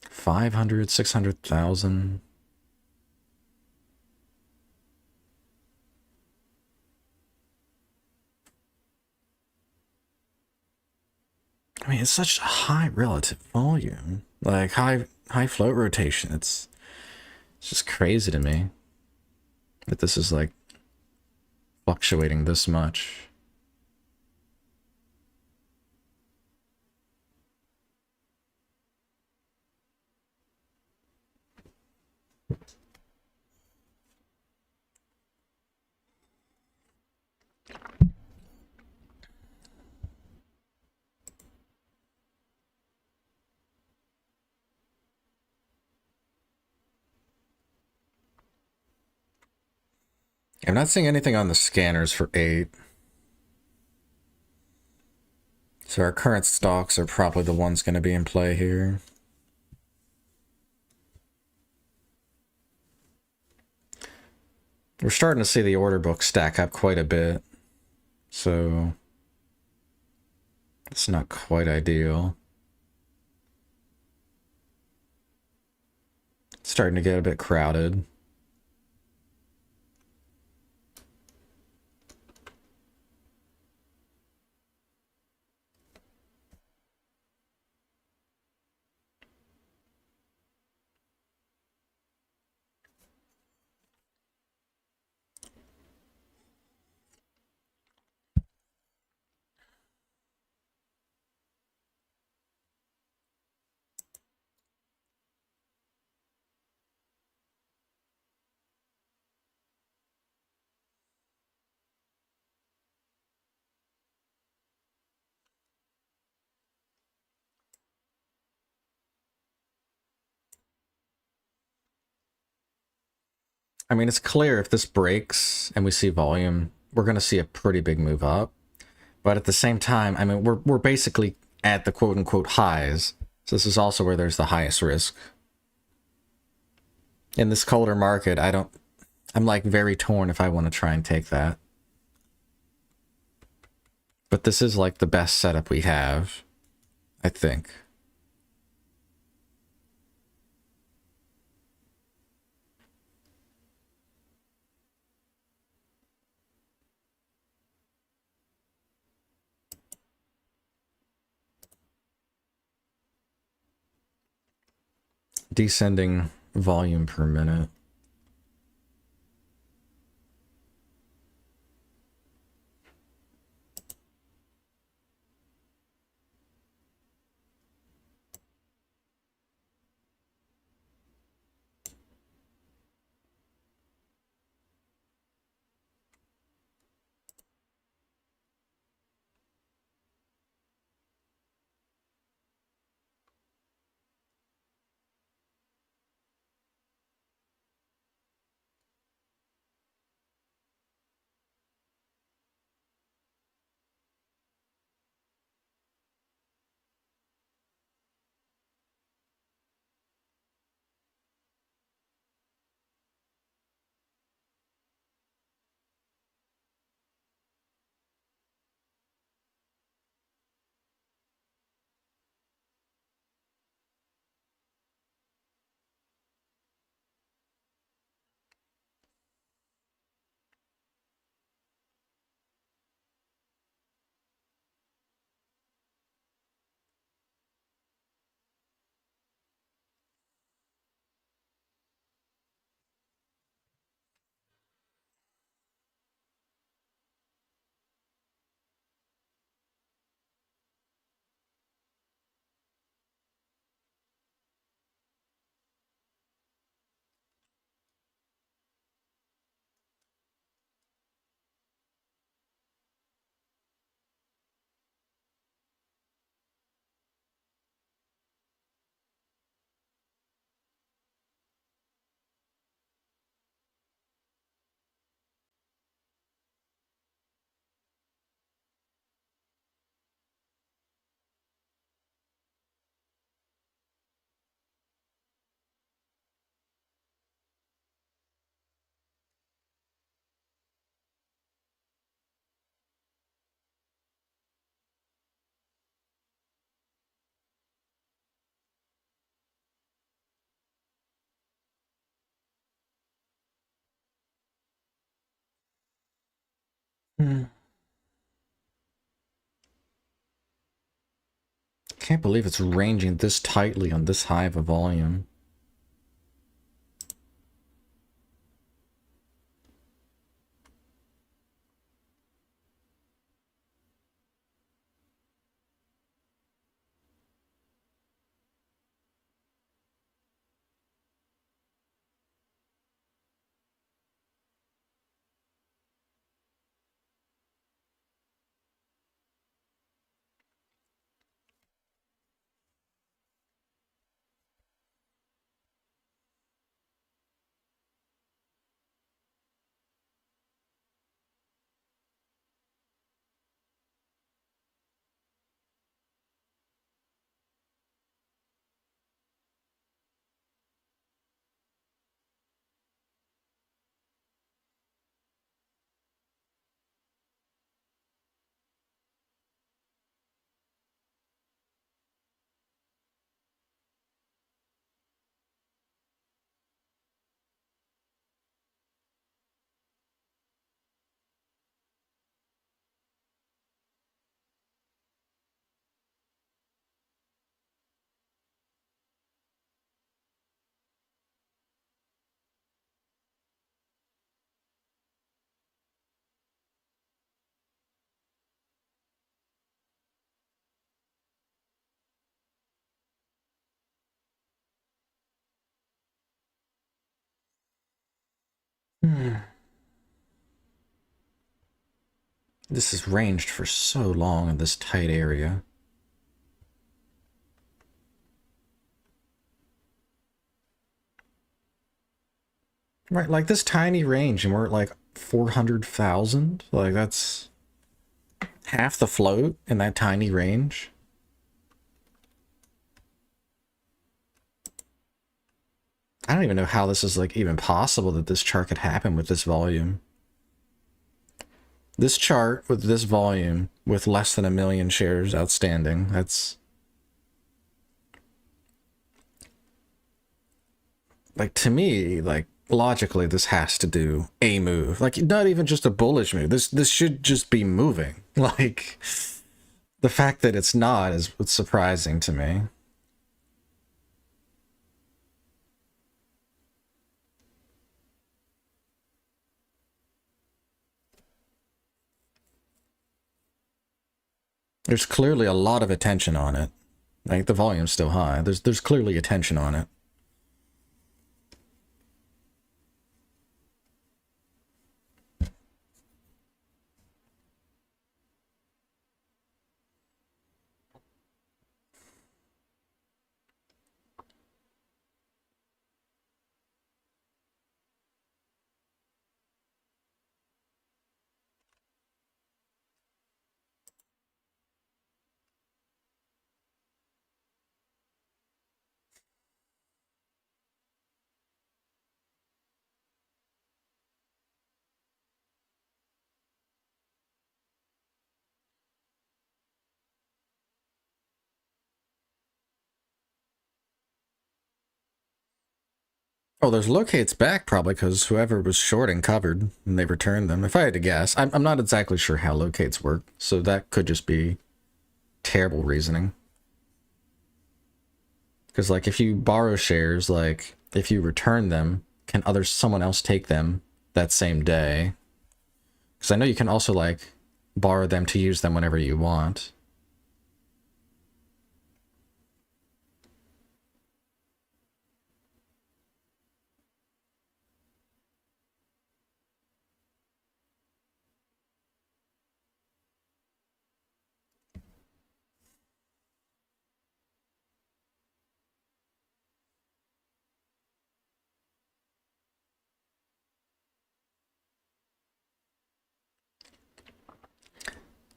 $500,000, $600,000. I mean, it's such a high relative volume, like high float rotation. It's just crazy to me that this is like fluctuating this much. I'm not seeing anything on the scanners for 8. So our current stocks are probably the ones going to be in play here. We're starting to see the order book stack up quite a bit. So it's not quite ideal. It's starting to get a bit crowded. I mean, it's clear if this breaks and we see volume, we're going to see a pretty big move up. But at the same time, I mean, we're basically at the quote-unquote highs. So this is also where there's the highest risk. In this colder market, I'm like very torn if I want to try and take that. But this is like the best setup we have, I think. Descending volume per minute. Can't believe it's ranging this tightly on this high of a volume. This has ranged for so long in this tight area. Right, like this tiny range, and we're at like 400,000. Like that's half the float in that tiny range. I don't even know how this is like even possible that this chart could happen with this volume. This chart with this volume with less than 1 million shares outstanding, that's like, to me, like logically this has to do a move. Like not even just a bullish move. This should just be moving. Like the fact that it's not is what's surprising to me. There's clearly a lot of attention on it. Like the volume's still high. There's clearly attention on it. Oh, there's locates back probably because whoever was shorting covered and they returned them. If I had to guess, I'm not exactly sure how locates work, so that could just be terrible reasoning. Because like if you borrow shares, like if you return them, can someone else take them that same day? Because I know you can also like borrow them to use them whenever you want.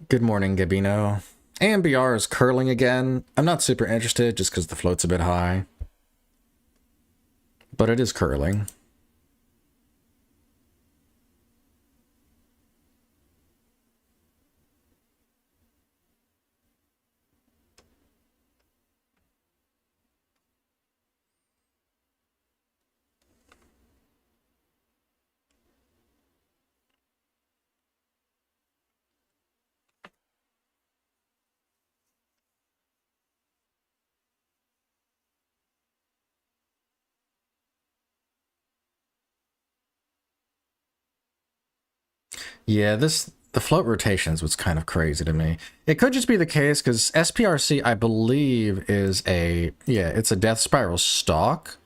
Good morning, Gabino. AMBR is curling again. I'm not super interested just because the float's a bit high. But it is curling. Yeah, the float rotations was kind of crazy to me. It could just be the case because SPRC, I believe, is it's a death spiral stock.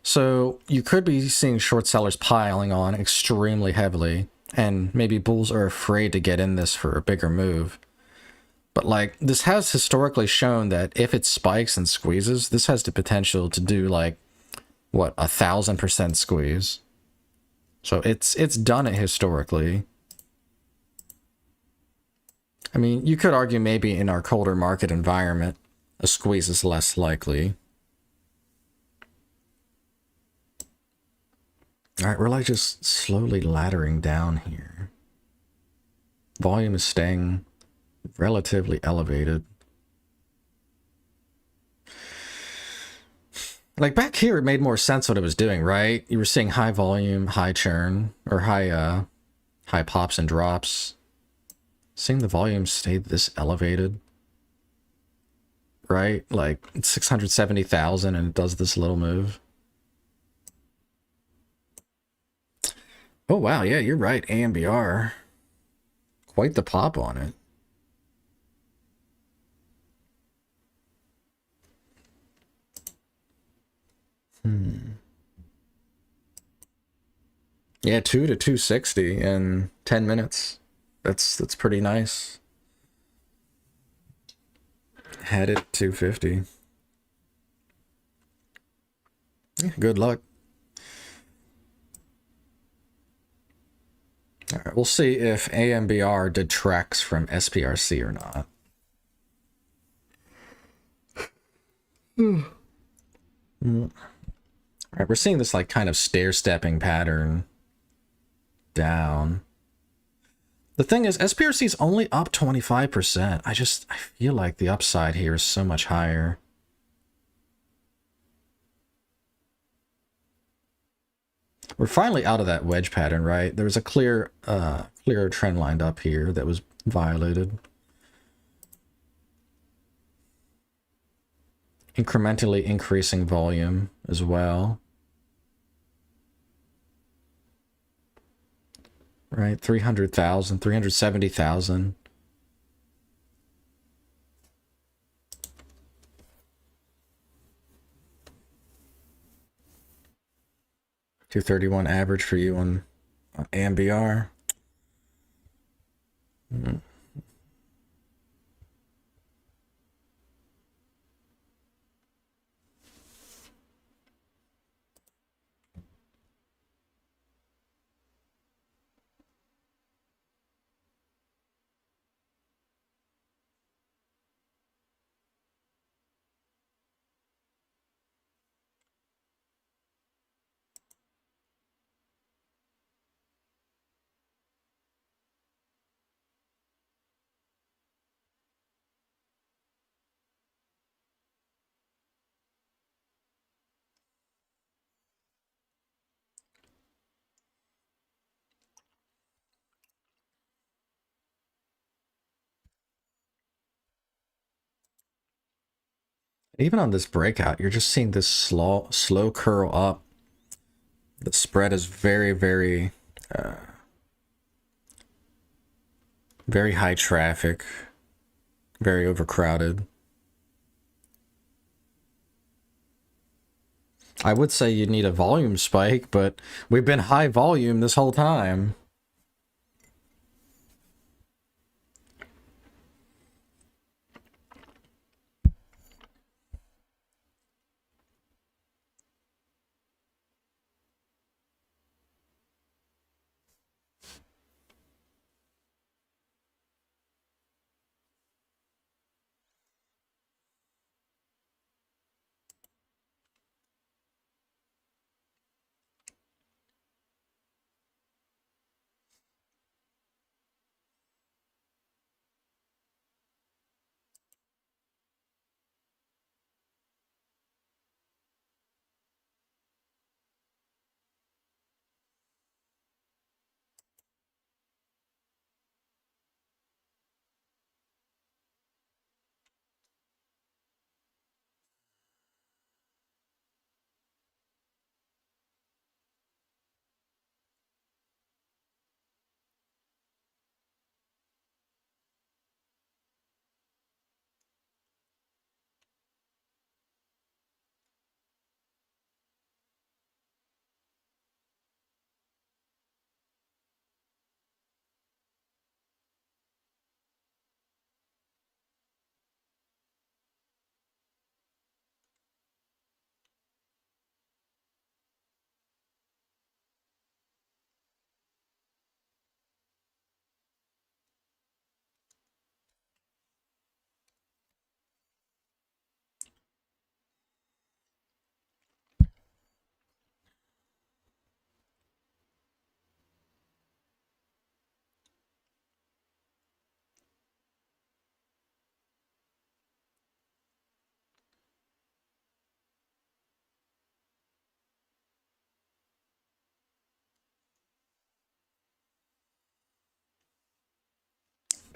So you could be seeing short sellers piling on extremely heavily, and maybe bulls are afraid to get in this for a bigger move. But like this has historically shown that if it spikes and squeezes, this has the potential to do like what 1,000% squeeze. So it's done it historically. I mean, you could argue maybe in our colder market environment, a squeeze is less likely. All right, we're like just slowly laddering down here. Volume is staying relatively elevated. Like back here, it made more sense what it was doing, right? You were seeing high volume, high churn, or high pops and drops. Seeing the volume stay this elevated, right? Like 670,000 and it does this little move. Oh wow, yeah, you're right. AMBR. Quite the pop on it. Yeah, 2 to 260 in 10 minutes. That's pretty nice. Had it 250. Yeah, good luck. All right, we'll see if AMBR detracts from SPRC or not. All right, we're seeing this like kind of stair-stepping pattern down. The thing is, SPRC is only up 25%. I feel like the upside here is so much higher. We're finally out of that wedge pattern, right? There was a clear trend lined up here that was violated. Incrementally increasing volume as well. Right, 300,000, 370,000. $231 average for you on AMBR. Even on this breakout, you're just seeing this slow curl up. The spread is very, very, very high traffic, very overcrowded. I would say you'd need a volume spike, but we've been high volume this whole time.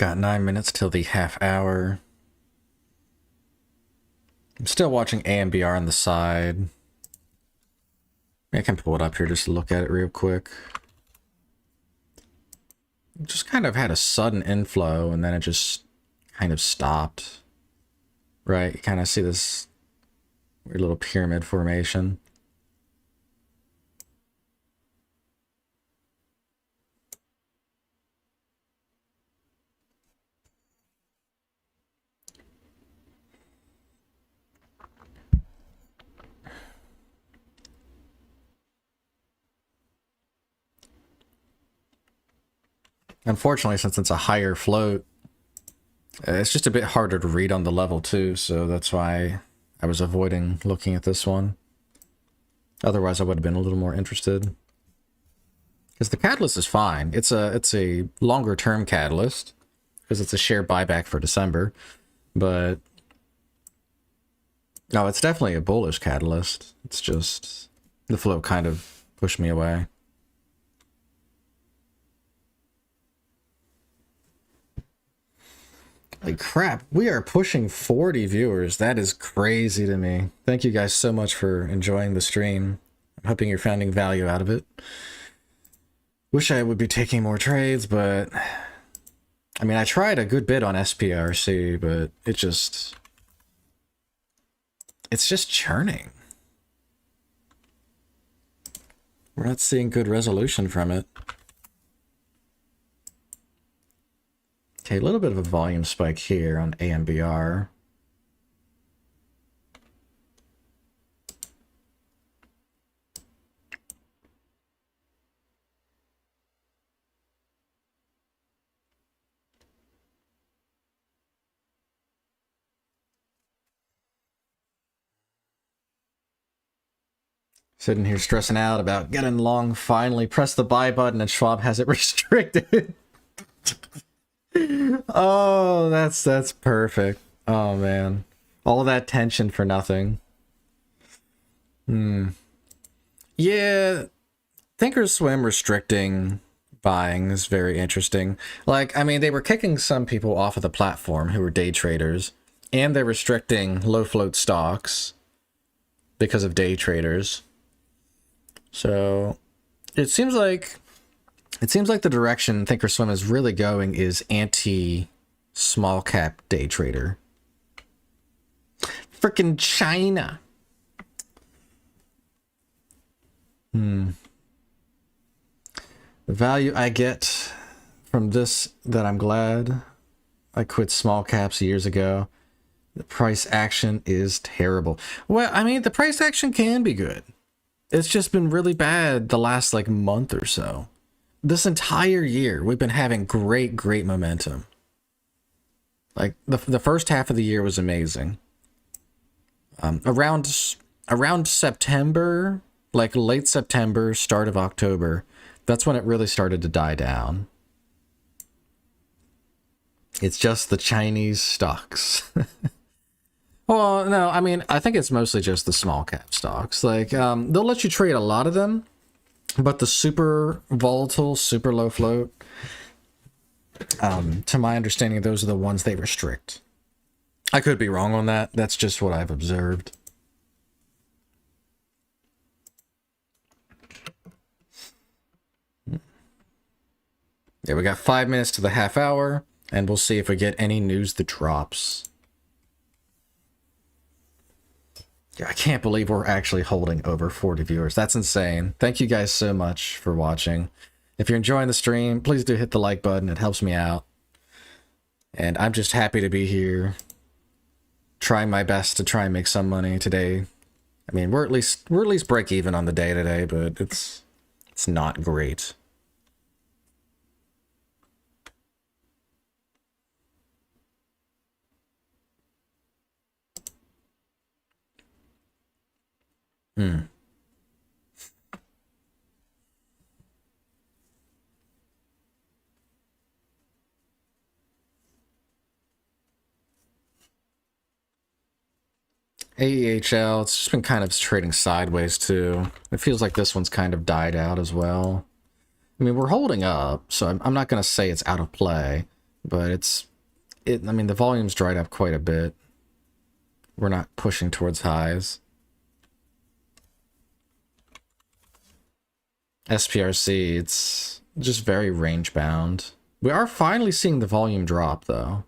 Got 9 minutes till the half hour. I'm still watching AMBR on the side. I can pull it up here just to look at it real quick. It just kind of had a sudden inflow and then it just kind of stopped. Right, you kind of see this weird little pyramid formation. Unfortunately, since it's a higher float, it's just a bit harder to read on the level too, so that's why I was avoiding looking at this one. Otherwise, I would have been a little more interested. Because the catalyst is fine. It's a longer term catalyst, because it's a share buyback for December, but no, it's definitely a bullish catalyst. It's just the float kind of pushed me away. Like crap, we are pushing 40 viewers. That is crazy to me. Thank you guys so much for enjoying the stream. I'm hoping you're finding value out of it. Wish I would be taking more trades, but I mean, I tried a good bit on SPRC, but it's just churning. We're not seeing good resolution from it. Okay, a little bit of a volume spike here on AMBR. Sitting here stressing out about getting long, finally press the buy button and Schwab has it restricted. Oh, that's perfect. Oh man. All that tension for nothing. Yeah, Thinkorswim restricting buying is very interesting. Like, I mean, they were kicking some people off of the platform who were day traders, and they're restricting low float stocks because of day traders. So it seems like the direction Thinkorswim is really going is anti-small cap day trader. Frickin' China. The value I get from this, that I'm glad I quit small caps years ago. The price action is terrible. Well, I mean, the price action can be good. It's just been really bad the last like month or so. This entire year, we've been having great momentum. Like the first half of the year was amazing. Around September, like late September, start of October, that's when it really started to die down. It's just the Chinese stocks. Well, no, I mean, I think it's mostly just the small cap stocks. Like, they'll let you trade a lot of them, but the super volatile, super low float, to my understanding, those are the ones they restrict. I could be wrong on that. That's just what I've observed. Yeah, we got 5 minutes to the half hour, and we'll see if we get any news that drops. Yeah, I can't believe we're actually holding over 40 viewers. That's insane. Thank you guys so much for watching. If you're enjoying the stream, please do hit the like button. It helps me out. And I'm just happy to be here, trying my best to try and make some money today. I mean, we're at least break even on the day today, but it's not great. AEHL, it's just been kind of trading sideways too. It feels like this one's kind of died out as well. I mean, we're holding up, so I'm not going to say it's out of play, but I mean, the volume's dried up quite a bit. We're not pushing towards highs. SPRC, it's just very range bound. We are finally seeing the volume drop, though.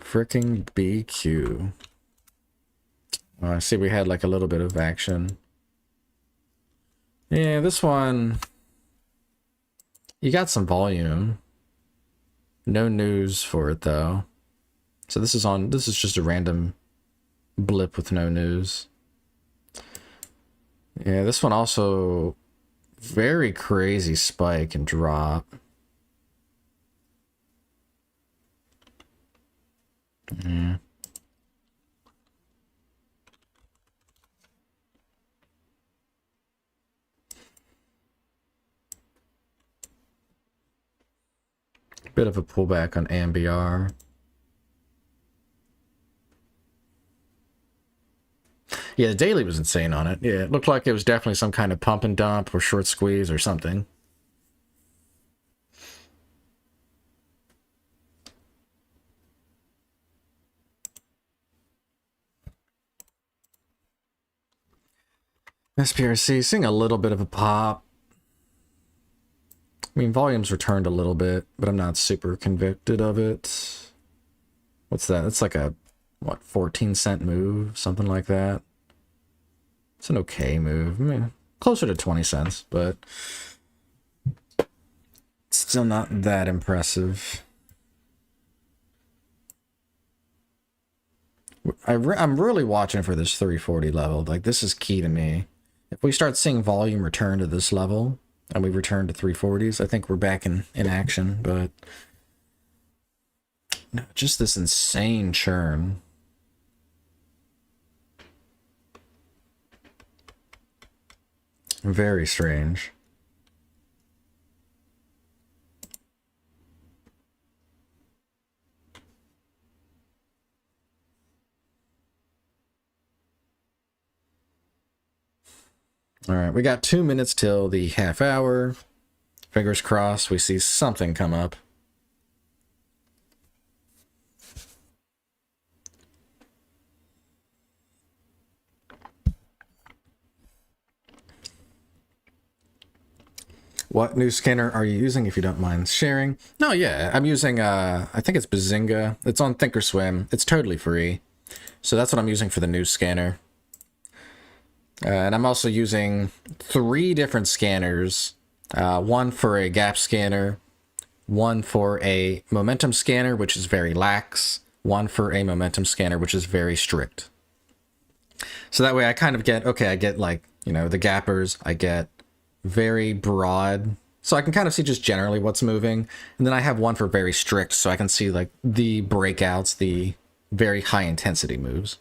Fricking BQ. I see we had like a little bit of action. Yeah, this one, you got some volume. No news for it though. So this is just a random blip with no news. Yeah, this one also very crazy spike and drop. Yeah. Bit of a pullback on AMBR. Yeah, the daily was insane on it. Yeah, it looked like it was definitely some kind of pump and dump or short squeeze or something. SPRC seeing a little bit of a pop. I mean, volume's returned a little bit, but I'm not super convicted of it. What's that? It's like a, what, 14-cent move? Something like that. It's an okay move. I mean, closer to 20 cents, but still not that impressive. I'm really watching for this 340 level. Like, this is key to me. If we start seeing volume return to this level, and we return to 340s, I think we're back in action, but no, just this insane churn. Very strange. All right, we got 2 minutes till the half hour. Fingers crossed we see something come up. What new scanner are you using, if you don't mind sharing? No, yeah, I'm using, I think it's Bazinga. It's on Thinkorswim. It's totally free. So that's what I'm using for the new scanner. And I'm also using 3 different scanners. One for a gap scanner, one for a momentum scanner, which is very lax, one for a momentum scanner, which is very strict. So that way I kind of get, okay, I get like, you know, the gappers, I get very broad, so I can kind of see just generally what's moving. And then I have one for very strict, so I can see like the breakouts, the very high intensity moves.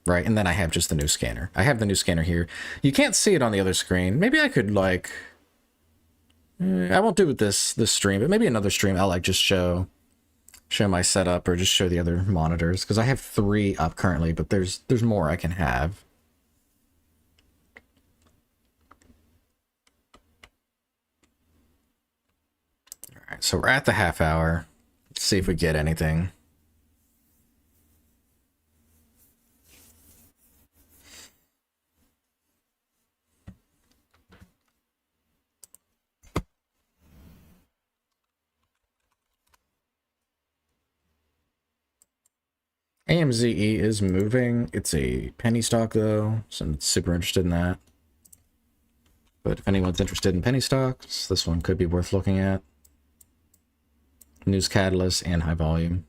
Right, and then I have just the new scanner. I have the new scanner here. You can't see it on the other screen. Maybe I could like, I won't do it this stream, but maybe another stream I'll like just show my setup or just show the other monitors, because I have 3 up currently, but there's more I can have. All right, so we're at the half hour. Let's see if we get anything. AMZE is moving. It's a penny stock though, so I'm super interested in that. But if anyone's interested in penny stocks, this one could be worth looking at. News catalyst and high volume.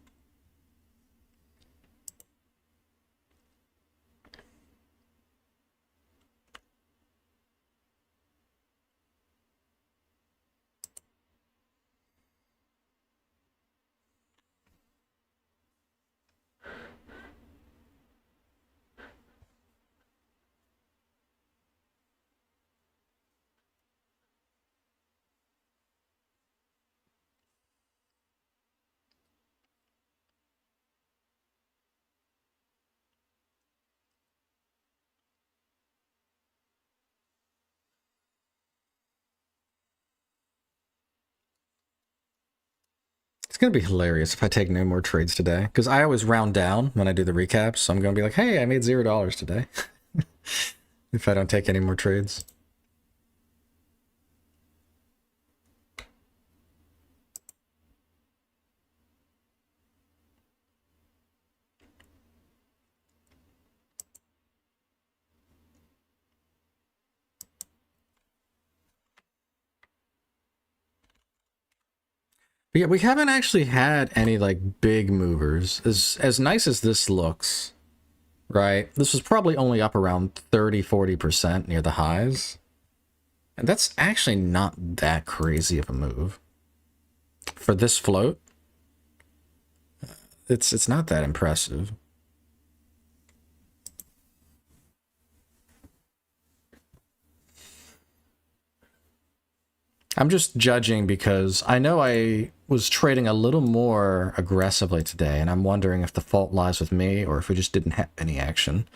It's going to be hilarious if I take no more trades today, because I always round down when I do the recaps, so I'm going to be like, hey, I made $0 today, if I don't take any more trades. But yeah, we haven't actually had any like big movers. As nice as this looks, right? This was probably only up around 30-40% near the highs. And that's actually not that crazy of a move. For this float, it's not that impressive. I'm just judging because I know I was trading a little more aggressively today, and I'm wondering if the fault lies with me or if we just didn't have any action.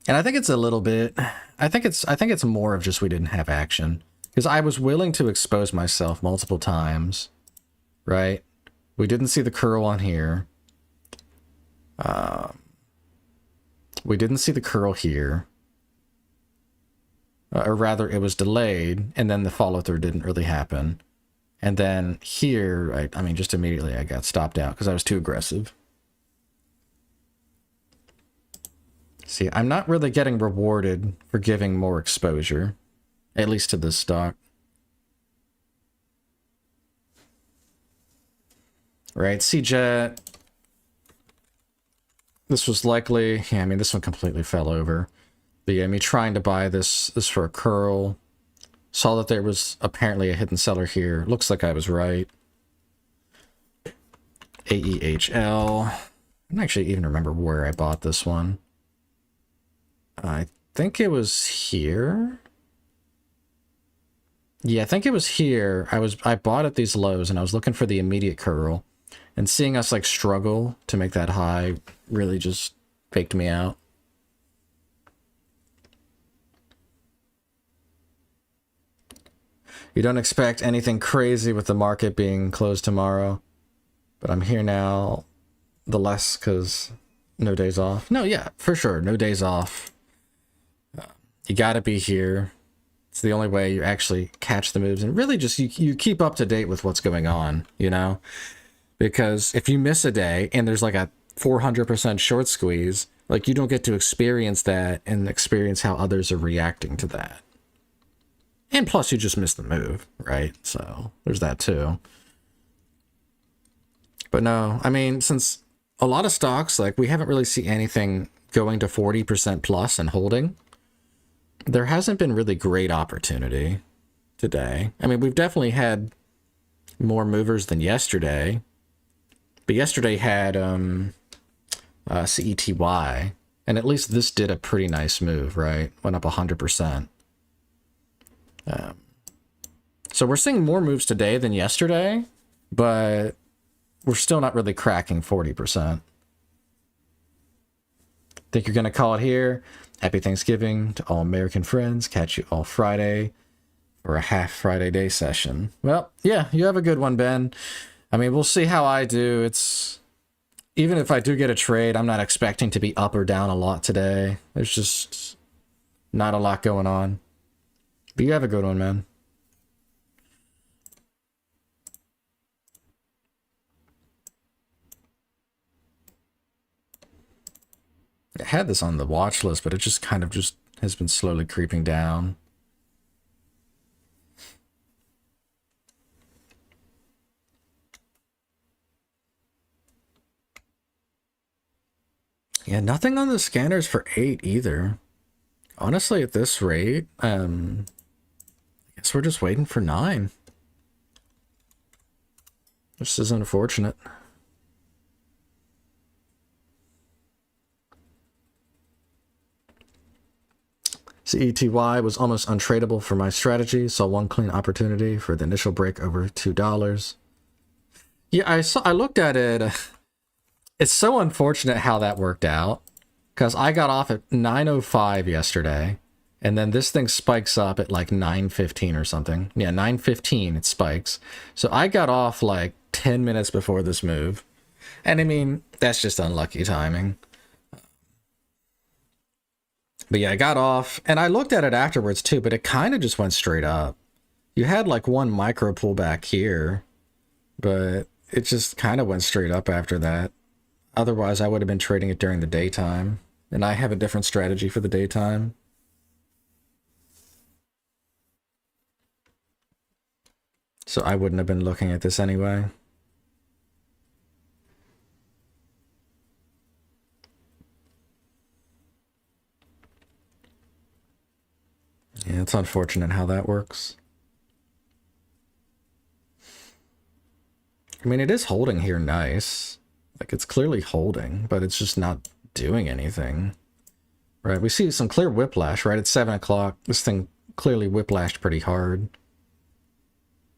And I think it's a little bit, I think it's more of just we didn't have action. Because I was willing to expose myself multiple times, right? We didn't see the curl on here. We didn't see the curl here. Or rather, it was delayed, and then the follow-through didn't really happen. And then here, I mean, just immediately I got stopped out because I was too aggressive. See, I'm not really getting rewarded for giving more exposure, at least to this stock. Right, CJET. This was likely, yeah, I mean, this one completely fell over. But yeah, me trying to buy this for a curl. Saw that there was apparently a hidden seller here. Looks like I was right. AEHL. I don't actually even remember where I bought this one. I think it was here. Yeah, I think it was here. I bought at these lows and I was looking for the immediate curl. And seeing us like struggle to make that high really just faked me out. You don't expect anything crazy with the market being closed tomorrow. But I'm here now, the less because no days off. No, yeah, for sure. No days off. You got to be here. It's the only way you actually catch the moves. And really just you keep up to date with what's going on, you know? Because if you miss a day and there's like a 400% short squeeze, like you don't get to experience that and experience how others are reacting to that. And plus you just missed the move, right? So there's that too. But no, I mean, since a lot of stocks, like we haven't really seen anything going to 40% plus and holding, there hasn't been really great opportunity today. I mean, we've definitely had more movers than yesterday. But yesterday had CETY, and at least this did a pretty nice move, right? Went up 100%. So we're seeing more moves today than yesterday, but we're still not really cracking 40%. Think you're going to call it here. Happy Thanksgiving to all American friends. Catch you all Friday for a half Friday day session. Well, yeah, you have a good one, Ben. I mean, we'll see how I do. It's even if I do get a trade, I'm not expecting to be up or down a lot today. There's just not a lot going on. But you have a good one, man. I had this on the watch list, but it just kind of just has been slowly creeping down. Yeah, nothing on the scanners for 8 either. Honestly, at this rate, I guess we're just waiting for 9. This is unfortunate. CETY was almost untradeable for my strategy. Saw one clean opportunity for the initial break over $2. Yeah, I looked at it. It's so unfortunate how that worked out, because I got off at 9:05 yesterday, And then this thing spikes up at like 9:15 or something. Yeah, 9:15 it spikes. So I got off like 10 minutes before this move. And I mean, that's just unlucky timing. But yeah, I got off, and I looked at it afterwards too, but it kind of just went straight up. You had like one micro pullback here, but it just kind of went straight up after that. Otherwise, I would have been trading it during the daytime, and I have a different strategy for the daytime. So I wouldn't have been looking at this anyway. Yeah, it's unfortunate how that works. I mean, it is holding here nice. Like, it's clearly holding, but it's just not doing anything. Right, we see some clear whiplash, right? At 7 o'clock, this thing clearly whiplashed pretty hard.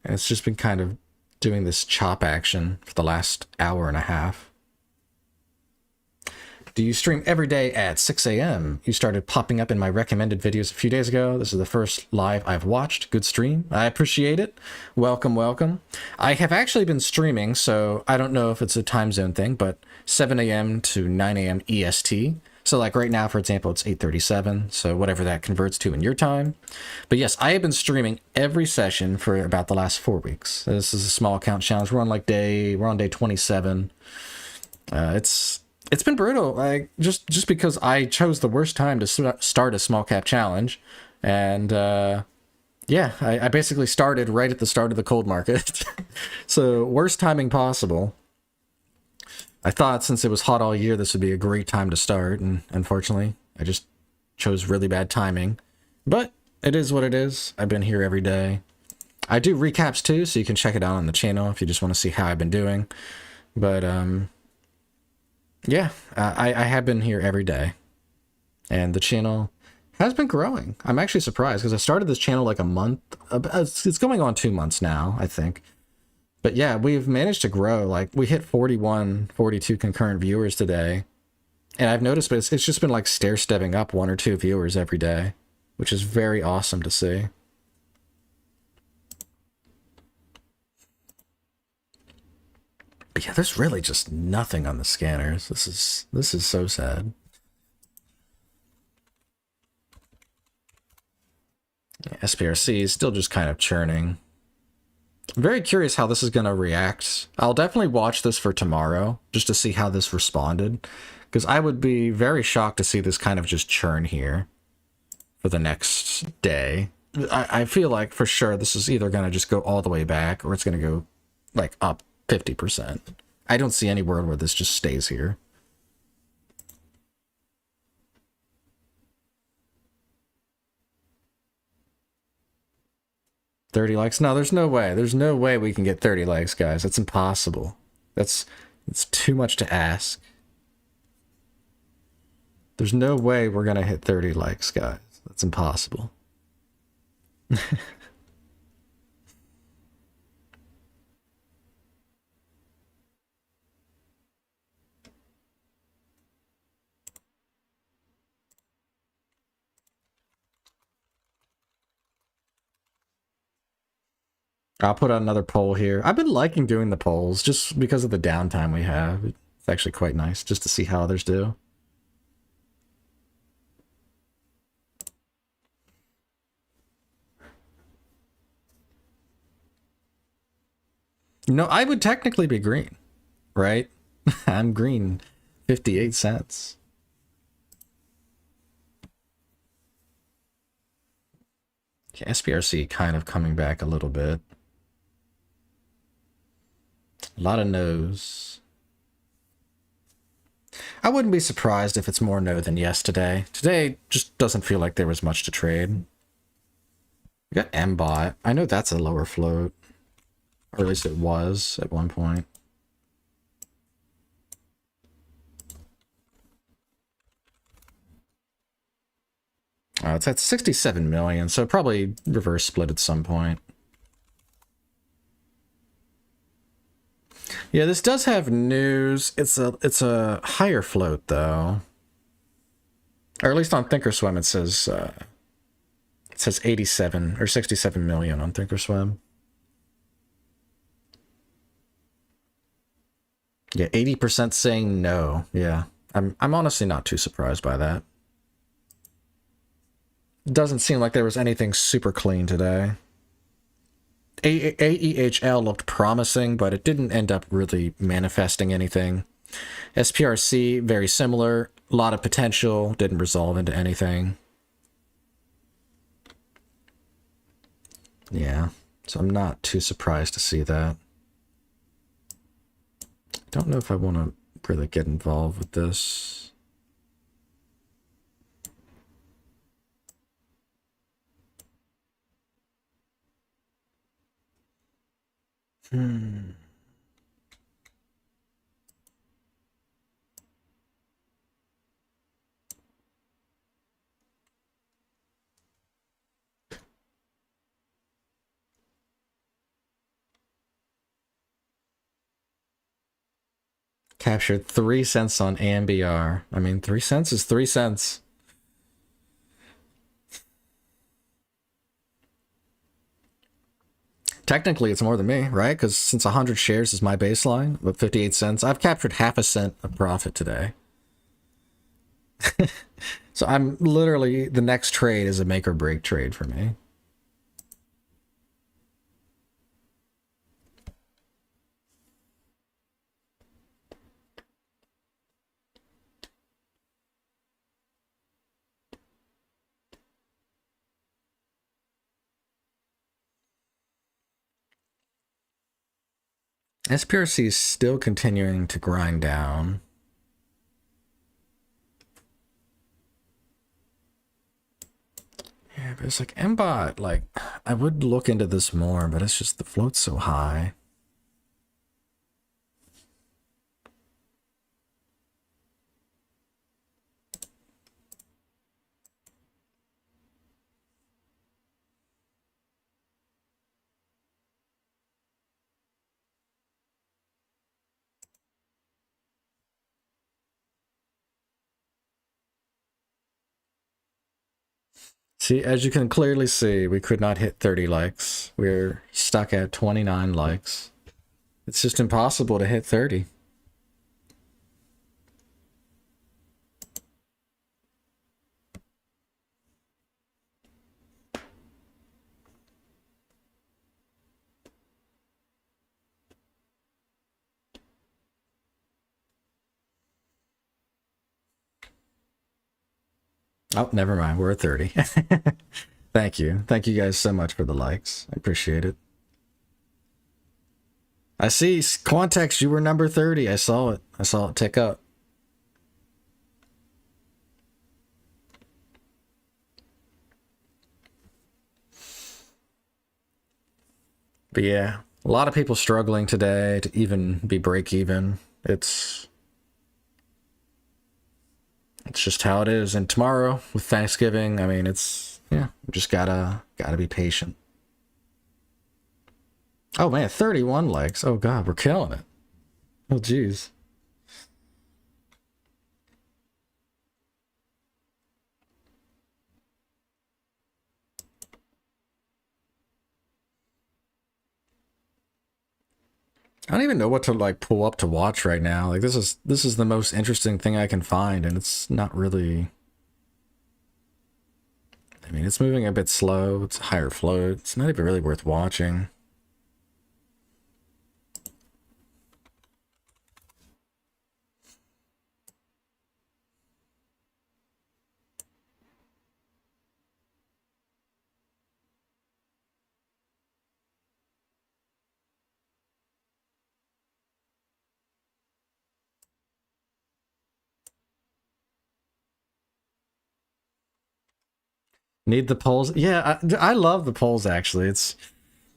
And it's just been kind of doing this chop action for the last hour and a half. Do you stream every day at 6 a.m.? You started popping up in my recommended videos a few days ago. This is the first live I've watched. Good stream. I appreciate it. Welcome, welcome. I have actually been streaming, so I don't know if it's a time zone thing, but 7 a.m. to 9 a.m. EST. So like right now, for example, it's 8:37, so whatever that converts to in your time. But yes, I have been streaming every session for about the last 4 weeks. This is a small account challenge. We're on day 27. It's been brutal, like just because I chose the worst time to start a small cap challenge, and yeah, I basically started right at the start of the cold market. So worst timing possible. I thought since it was hot all year, this would be a great time to start, and unfortunately, I just chose really bad timing. But it is what it is. I've been here every day. I do recaps too, so you can check it out on the channel if you just want to see how I've been doing. But yeah, I have been here every day, and the channel has been growing. I'm actually surprised because I started this channel like a month. It's going on 2 months now, I think. But yeah, we've managed to grow. Like we hit 41, 42 concurrent viewers today. And I've noticed, but it's just been like stair-stepping up 1 or 2 viewers every day, which is very awesome to see. But yeah, there's really just nothing on the scanners. This is so sad. Yeah, SPRC is still just kind of churning. I'm very curious how this is going to react. I'll definitely watch this for tomorrow, just to see how this responded. Because I would be very shocked to see this kind of just churn here for the next day. I feel like for sure this is either going to just go all the way back, or it's going to go like up 50%. I don't see any word where this just stays here. $30 likes? No, there's no way. There's no way we can get 30 likes, guys. That's impossible. It's too much to ask. There's no way we're gonna hit 30 likes, guys. That's impossible. I'll put out another poll here. I've been liking doing the polls just because of the downtime we have. It's actually quite nice just to see how others do. No, I would technically be green, right? I'm green, 58 cents. Okay, SPRC kind of coming back a little bit. A lot of no's. I wouldn't be surprised if it's more no than yes today. Today just doesn't feel like there was much to trade. We got MBOT. I know that's a lower float. Or at least it was at one point. It's at 67 million, so probably reverse split at some point. Yeah, this does have news. It's a higher float though, or at least on Thinkorswim it says It says 87 or 67 million on Thinkorswim. Yeah, 80% saying no. Yeah, I'm honestly not too surprised by that. It doesn't seem like there was anything super clean today. AEHL looked promising, but it didn't end up really manifesting anything. SPRC, very similar. A lot of potential, didn't resolve into anything. Yeah, so I'm not too surprised to see that. Don't know if I want to really get involved with this. Captured 3 cents on AMBR. I mean, 3 cents is 3 cents. Technically, it's more than me, right? Because since 100 shares is my baseline, with 58 cents, I've captured half a cent of profit today. So I'm literally, the next trade is a make or break trade for me. SPRC is still continuing to grind down. Yeah, but it's like MBOT, like, I would look into this more, but it's just the float's so high. See, as you can clearly see, we could not hit 30 likes. We're stuck at 29 likes. It's just impossible to hit 30. Oh, never mind. We're at 30. Thank you. Thank you guys so much for the likes. I appreciate it. I see, Quantex, you were number 30. I saw it. I saw it tick up. But yeah, a lot of people struggling today to even be break even. It's just how it is. And tomorrow with Thanksgiving, I mean, it's, yeah, just gotta be patient. Oh man, 31 likes. Oh god, we're killing it. Oh geez. I don't even know what to like pull up to watch right now. Like this is the most interesting thing I can find, and it's not really. I mean, it's moving a bit slow. It's a higher float. It's not even really worth watching. Need the polls? Yeah, I love the polls, actually. It's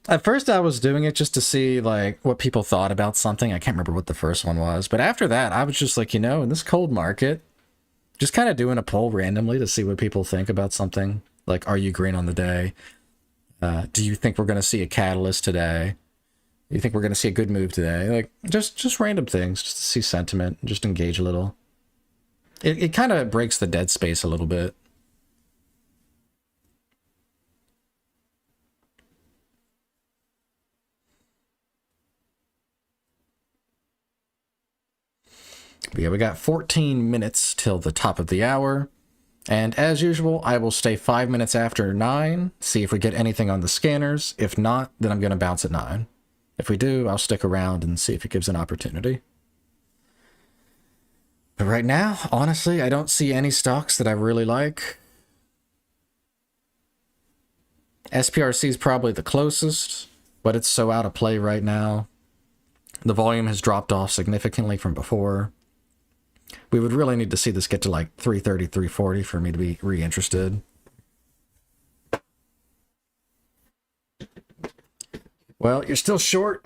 at first I was doing it just to see like what people thought about something. I can't remember what the first one was, but after that I was just like, in this cold market, just kind of doing a poll randomly to see what people think about something. Like, are you green on the day? Do you think we're going to see a catalyst today? Do you think we're going to see a good move today? Like, just random things, just to see sentiment, just engage a little. It kind of breaks the dead space a little bit. But yeah, we got 14 minutes till the top of the hour. And as usual, I will stay 5 minutes after 9, see if we get anything on the scanners. If not, then I'm going to bounce at 9. If we do, I'll stick around and see if it gives an opportunity. But right now, honestly, I don't see any stocks that I really like. SPRC is probably the closest, but it's so out of play right now. The volume has dropped off significantly from before. We would really need to see this get to like 330, 340 for me to be reinterested. Well, you're still short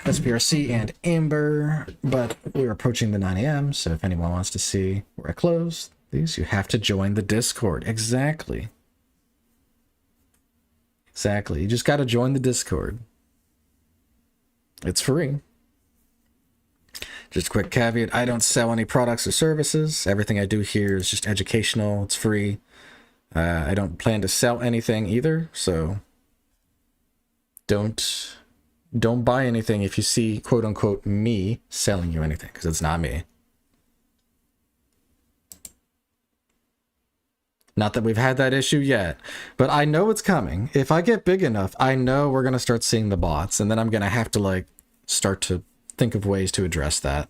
SPRC and Amber, but we're approaching the 9 a.m., so if anyone wants to see where I close these, you have to join the Discord. Exactly. Exactly. You just got to join the Discord. It's free. Just a quick caveat, I don't sell any products or services. Everything I do here is just educational. It's free. I don't plan to sell anything either, so don't buy anything if you see quote-unquote me selling you anything, because it's not me. Not that we've had that issue yet, but I know it's coming. If I get big enough, I know we're going to start seeing the bots, and then I'm going to have to like start to think of ways to address that.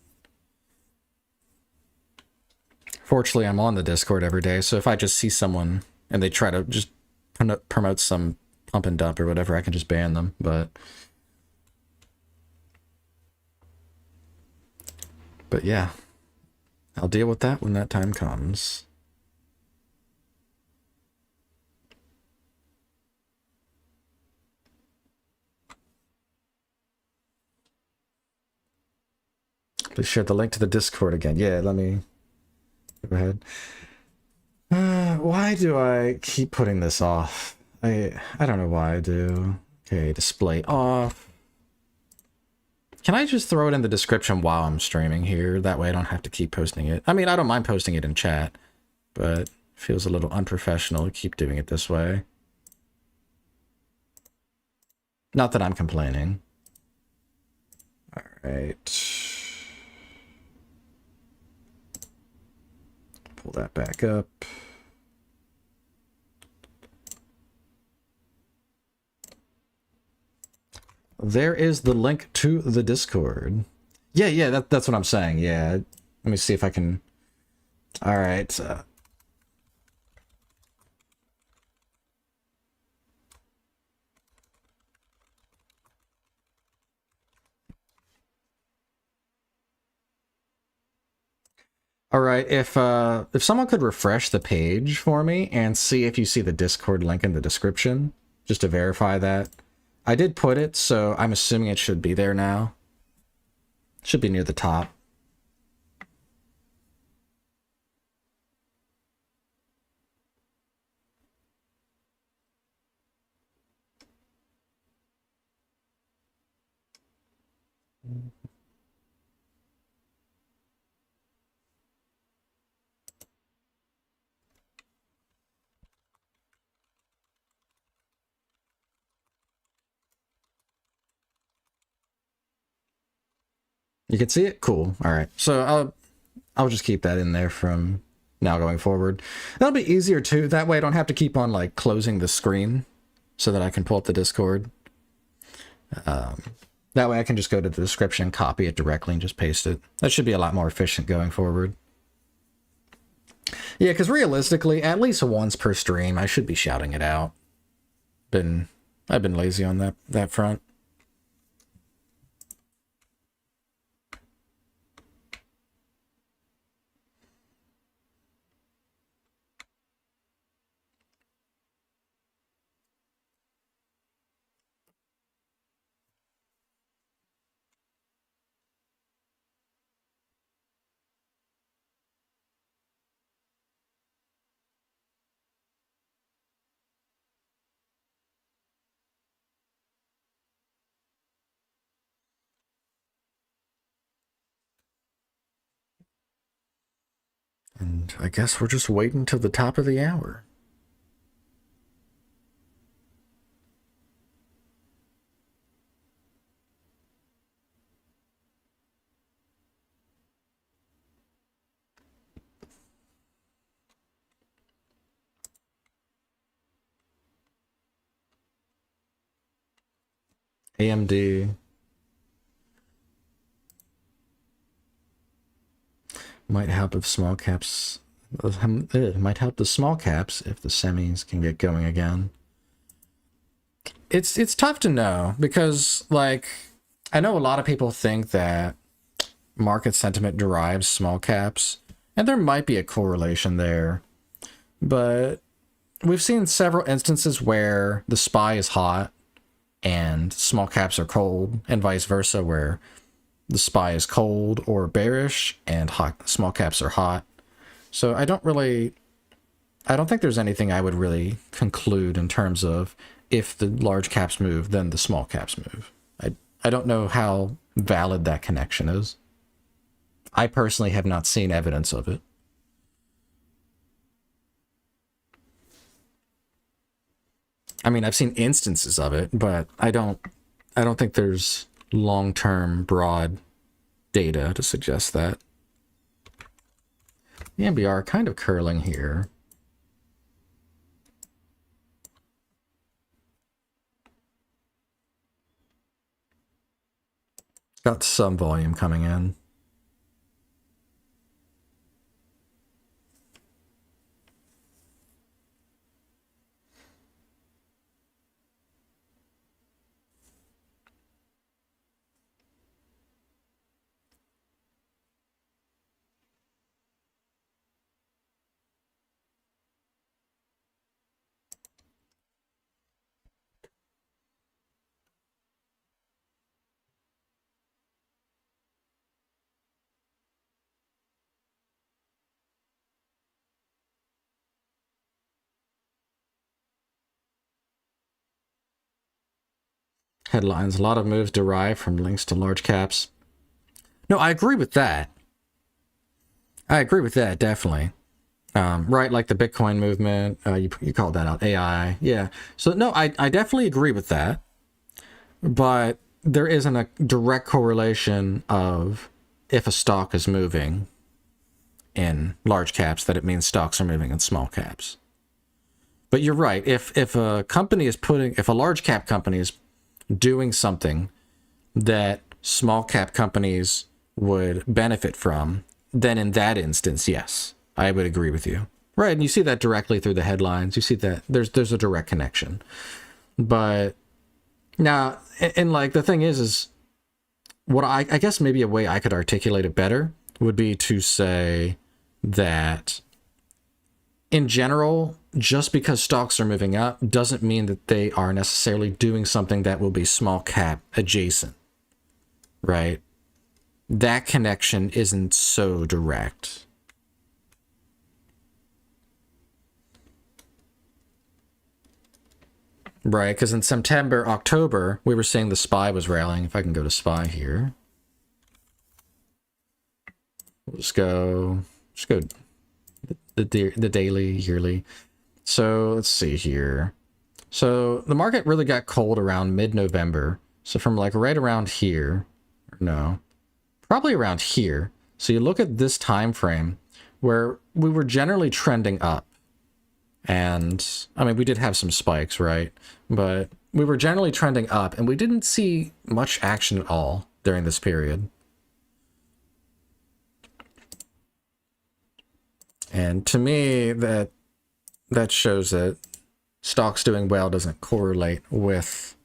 Fortunately, I'm on the Discord every day, so if I just see someone and they try to just promote some pump and dump or whatever, I can just ban them, but yeah, I'll deal with that when that time comes. Please share the link to the Discord again. Yeah, let me go ahead. Why do I keep putting this off? I don't know why I do. Okay, display off. Can I just throw it in the description while I'm streaming here? That way I don't have to keep posting it. I mean, I don't mind posting it in chat, but it feels a little unprofessional to keep doing it this way. Not that I'm complaining. All right. Pull that back up. There is the link to the Discord. Yeah, that's what I'm saying. Yeah. Let me see if I can... All right. All right, if someone could refresh the page for me and see if you see the Discord link in the description, just to verify that. I did put it, so I'm assuming it should be there now. It should be near the top. You can see it? Cool. All right. So I'll just keep that in there from now going forward. That'll be easier too. That way I don't have to keep on like closing the screen so that I can pull up the Discord. That way I can just go to the description, copy it directly, and just paste it. That should be a lot more efficient going forward. Yeah, because realistically, at least once per stream, I should be shouting it out. I've been lazy on that front. And I guess we're just waiting till the top of the hour. AMD might help if small caps. It might help the small caps if the semis can get going again. It's tough to know because, like, I know a lot of people think that market sentiment drives small caps, and there might be a correlation there, but we've seen several instances where the SPY is hot and small caps are cold, and vice versa, where the SPY is cold or bearish and small caps are hot. So I don't think there's anything I would really conclude in terms of if the large caps move, then the small caps move. I don't know how valid that connection is. I personally have not seen evidence of it. I mean, I've seen instances of it, but I don't think there's long-term broad data to suggest that. The MBR kind of curling here. Got some volume coming in. Headlines, a lot of moves derive from links to large caps. No, I agree with that. I agree with that, definitely. Right, like the Bitcoin movement, you called that out, AI. Yeah. So, no, I definitely agree with that. But there isn't a direct correlation of if a stock is moving in large caps, that it means stocks are moving in small caps. But you're right. If a company is if a large cap company is doing something that small cap companies would benefit from, then in that instance, yes, I would agree with you. Right, and you see that directly through the headlines. You see that there's a direct connection. But now, and like the thing is what I guess maybe a way I could articulate it better would be to say that in general, just because stocks are moving up doesn't mean that they are necessarily doing something that will be small cap adjacent, right? That connection isn't so direct. Right, because in September, October, we were seeing the SPY was rallying. If I can go to SPY here. Let's go the daily, yearly. So let's see here. So the market really got cold around mid-November. So from like right around here, no, probably around here. So you look at this time frame where we were generally trending up. And I mean, we did have some spikes, right? But we were generally trending up and we didn't see much action at all during this period. And to me, that shows that stocks doing well doesn't correlate with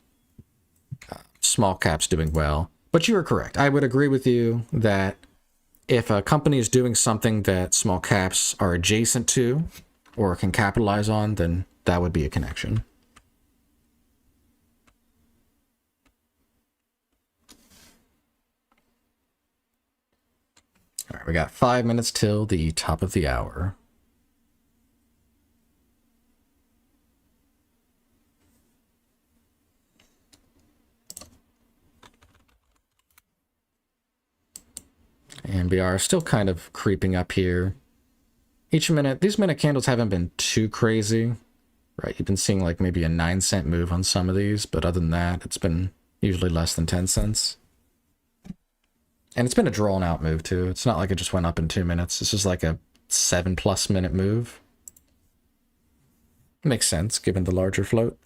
small caps doing well. But you are correct. I would agree with you that if a company is doing something that small caps are adjacent to or can capitalize on, then that would be a connection. All right, we got 5 minutes till the top of the hour. And BR still kind of creeping up here. Each minute, these minute candles haven't been too crazy, right? You've been seeing like maybe a 9-cent move on some of these, but other than that, it's been usually less than 10 cents. And it's been a drawn out move too. It's not like it just went up in 2 minutes. This is like a 7+ minute move. Makes sense given the larger float.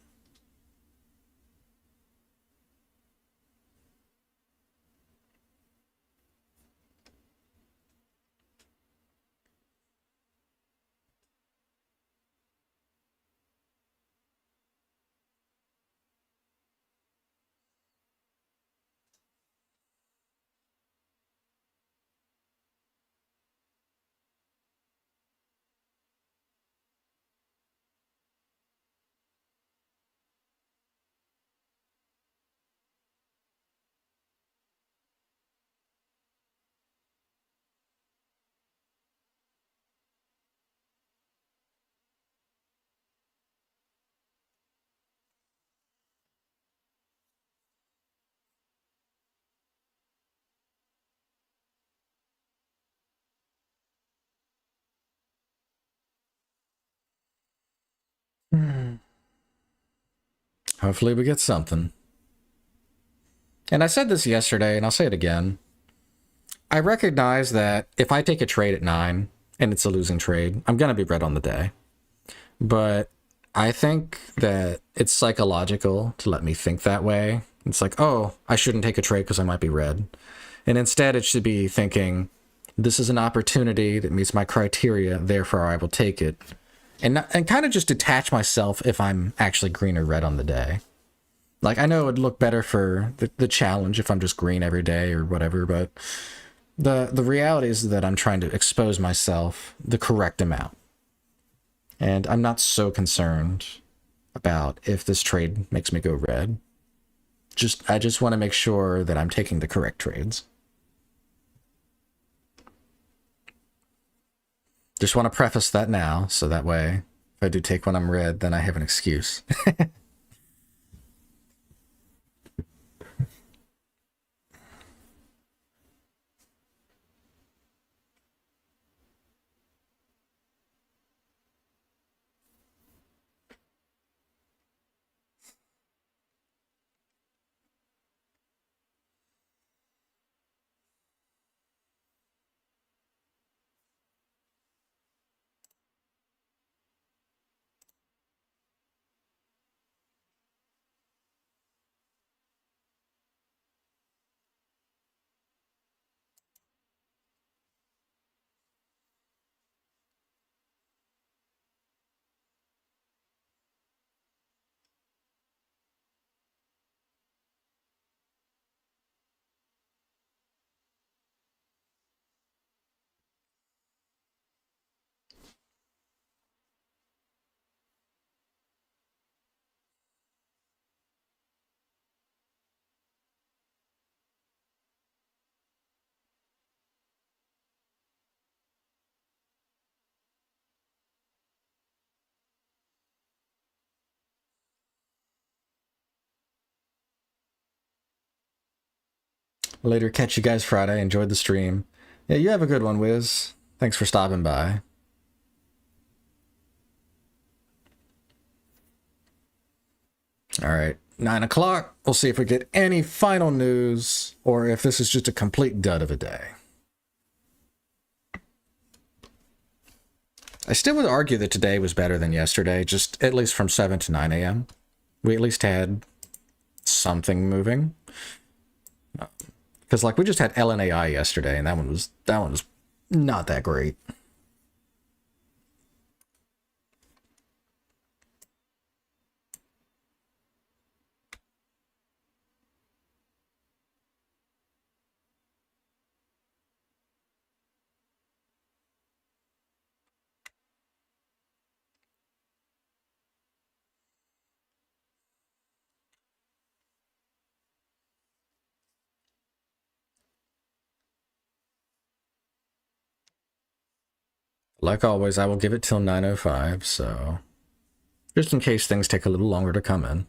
Hopefully we get something. And I said this yesterday, and I'll say it again. I recognize that if I take a trade at 9 and it's a losing trade, I'm going to be red on the day. But I think that it's psychological to let me think that way. It's like, oh, I shouldn't take a trade because I might be red. And instead, it should be thinking, this is an opportunity that meets my criteria, therefore I will take it. And kind of just detach myself if I'm actually green or red on the day. Like, I know it would look better for the challenge if I'm just green every day or whatever, but the reality is that I'm trying to expose myself the correct amount. And I'm not so concerned about if this trade makes me go red. I just want to make sure that I'm taking the correct trades. Just want to preface that now, so that way, if I do take one I'm red, then I have an excuse. Later, catch you guys Friday. Enjoyed the stream. Yeah, you have a good one, Wiz. Thanks for stopping by. All right, 9 o'clock. We'll see if we get any final news or if this is just a complete dud of a day. I still would argue that today was better than yesterday, just at least from 7 to 9 a.m. We at least had something moving. Because like we just had LNAI yesterday, and that one was not that great. Like always, I will give it till 9:05, so just in case things take a little longer to come in.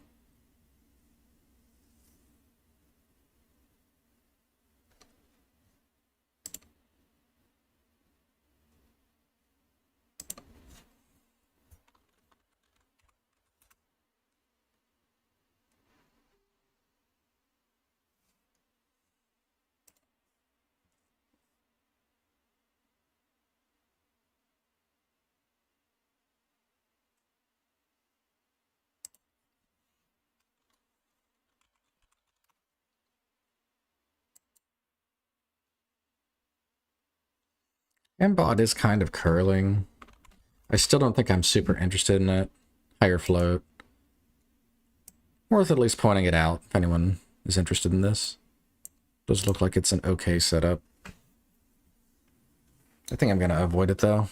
MBOT is kind of curling. I still don't think I'm super interested in it. Higher float. Worth at least pointing it out if anyone is interested in this. Does look like it's an okay setup. I think I'm going to avoid it though.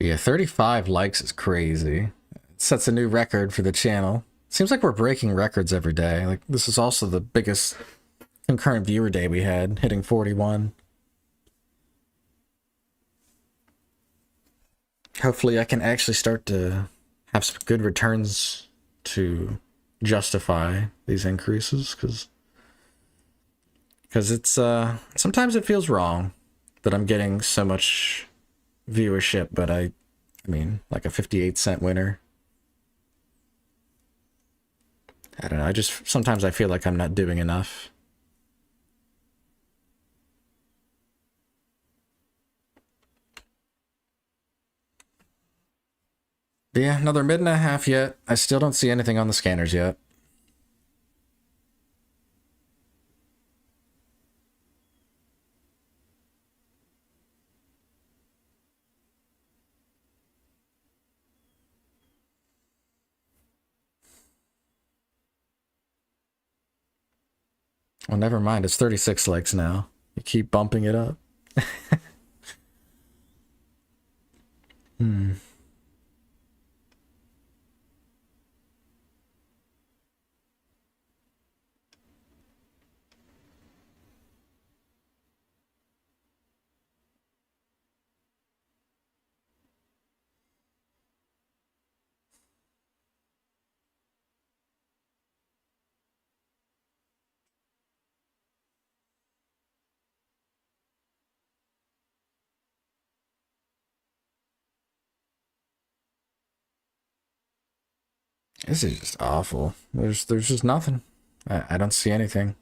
Yeah, 35 likes is crazy. It sets a new record for the channel. Seems like we're breaking records every day. Like, this is also the biggest concurrent viewer day we had, hitting 41. Hopefully I can actually start to have some good returns to justify these increases, because it's sometimes it feels wrong that I'm getting so much viewership, but I mean, like a 58-cent winner. I don't know, sometimes I feel like I'm not doing enough. But yeah, another minute and a half yet. I still don't see anything on the scanners yet. Well, never mind. It's 36 likes now. You keep bumping it up. Hmm. This is just awful. There's just nothing. I don't see anything.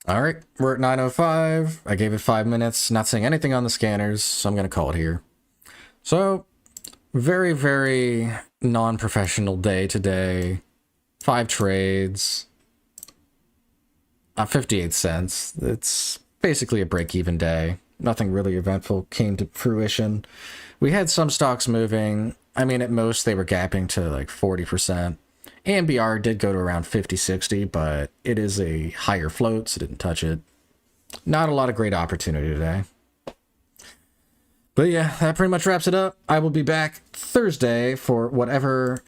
All right, we're at 9:05. I gave it 5 minutes, not seeing anything on the scanners, so I'm going to call it here. So, very, very non-professional day today. 5 trades. 58 cents. It's basically a break-even day. Nothing really eventful came to fruition. We had some stocks moving. I mean, at most, they were gapping to like 40%. AMBR did go to around 50, 60, but it is a higher float, so didn't touch it. Not a lot of great opportunity today. But yeah, that pretty much wraps it up. I will be back Thursday for whatever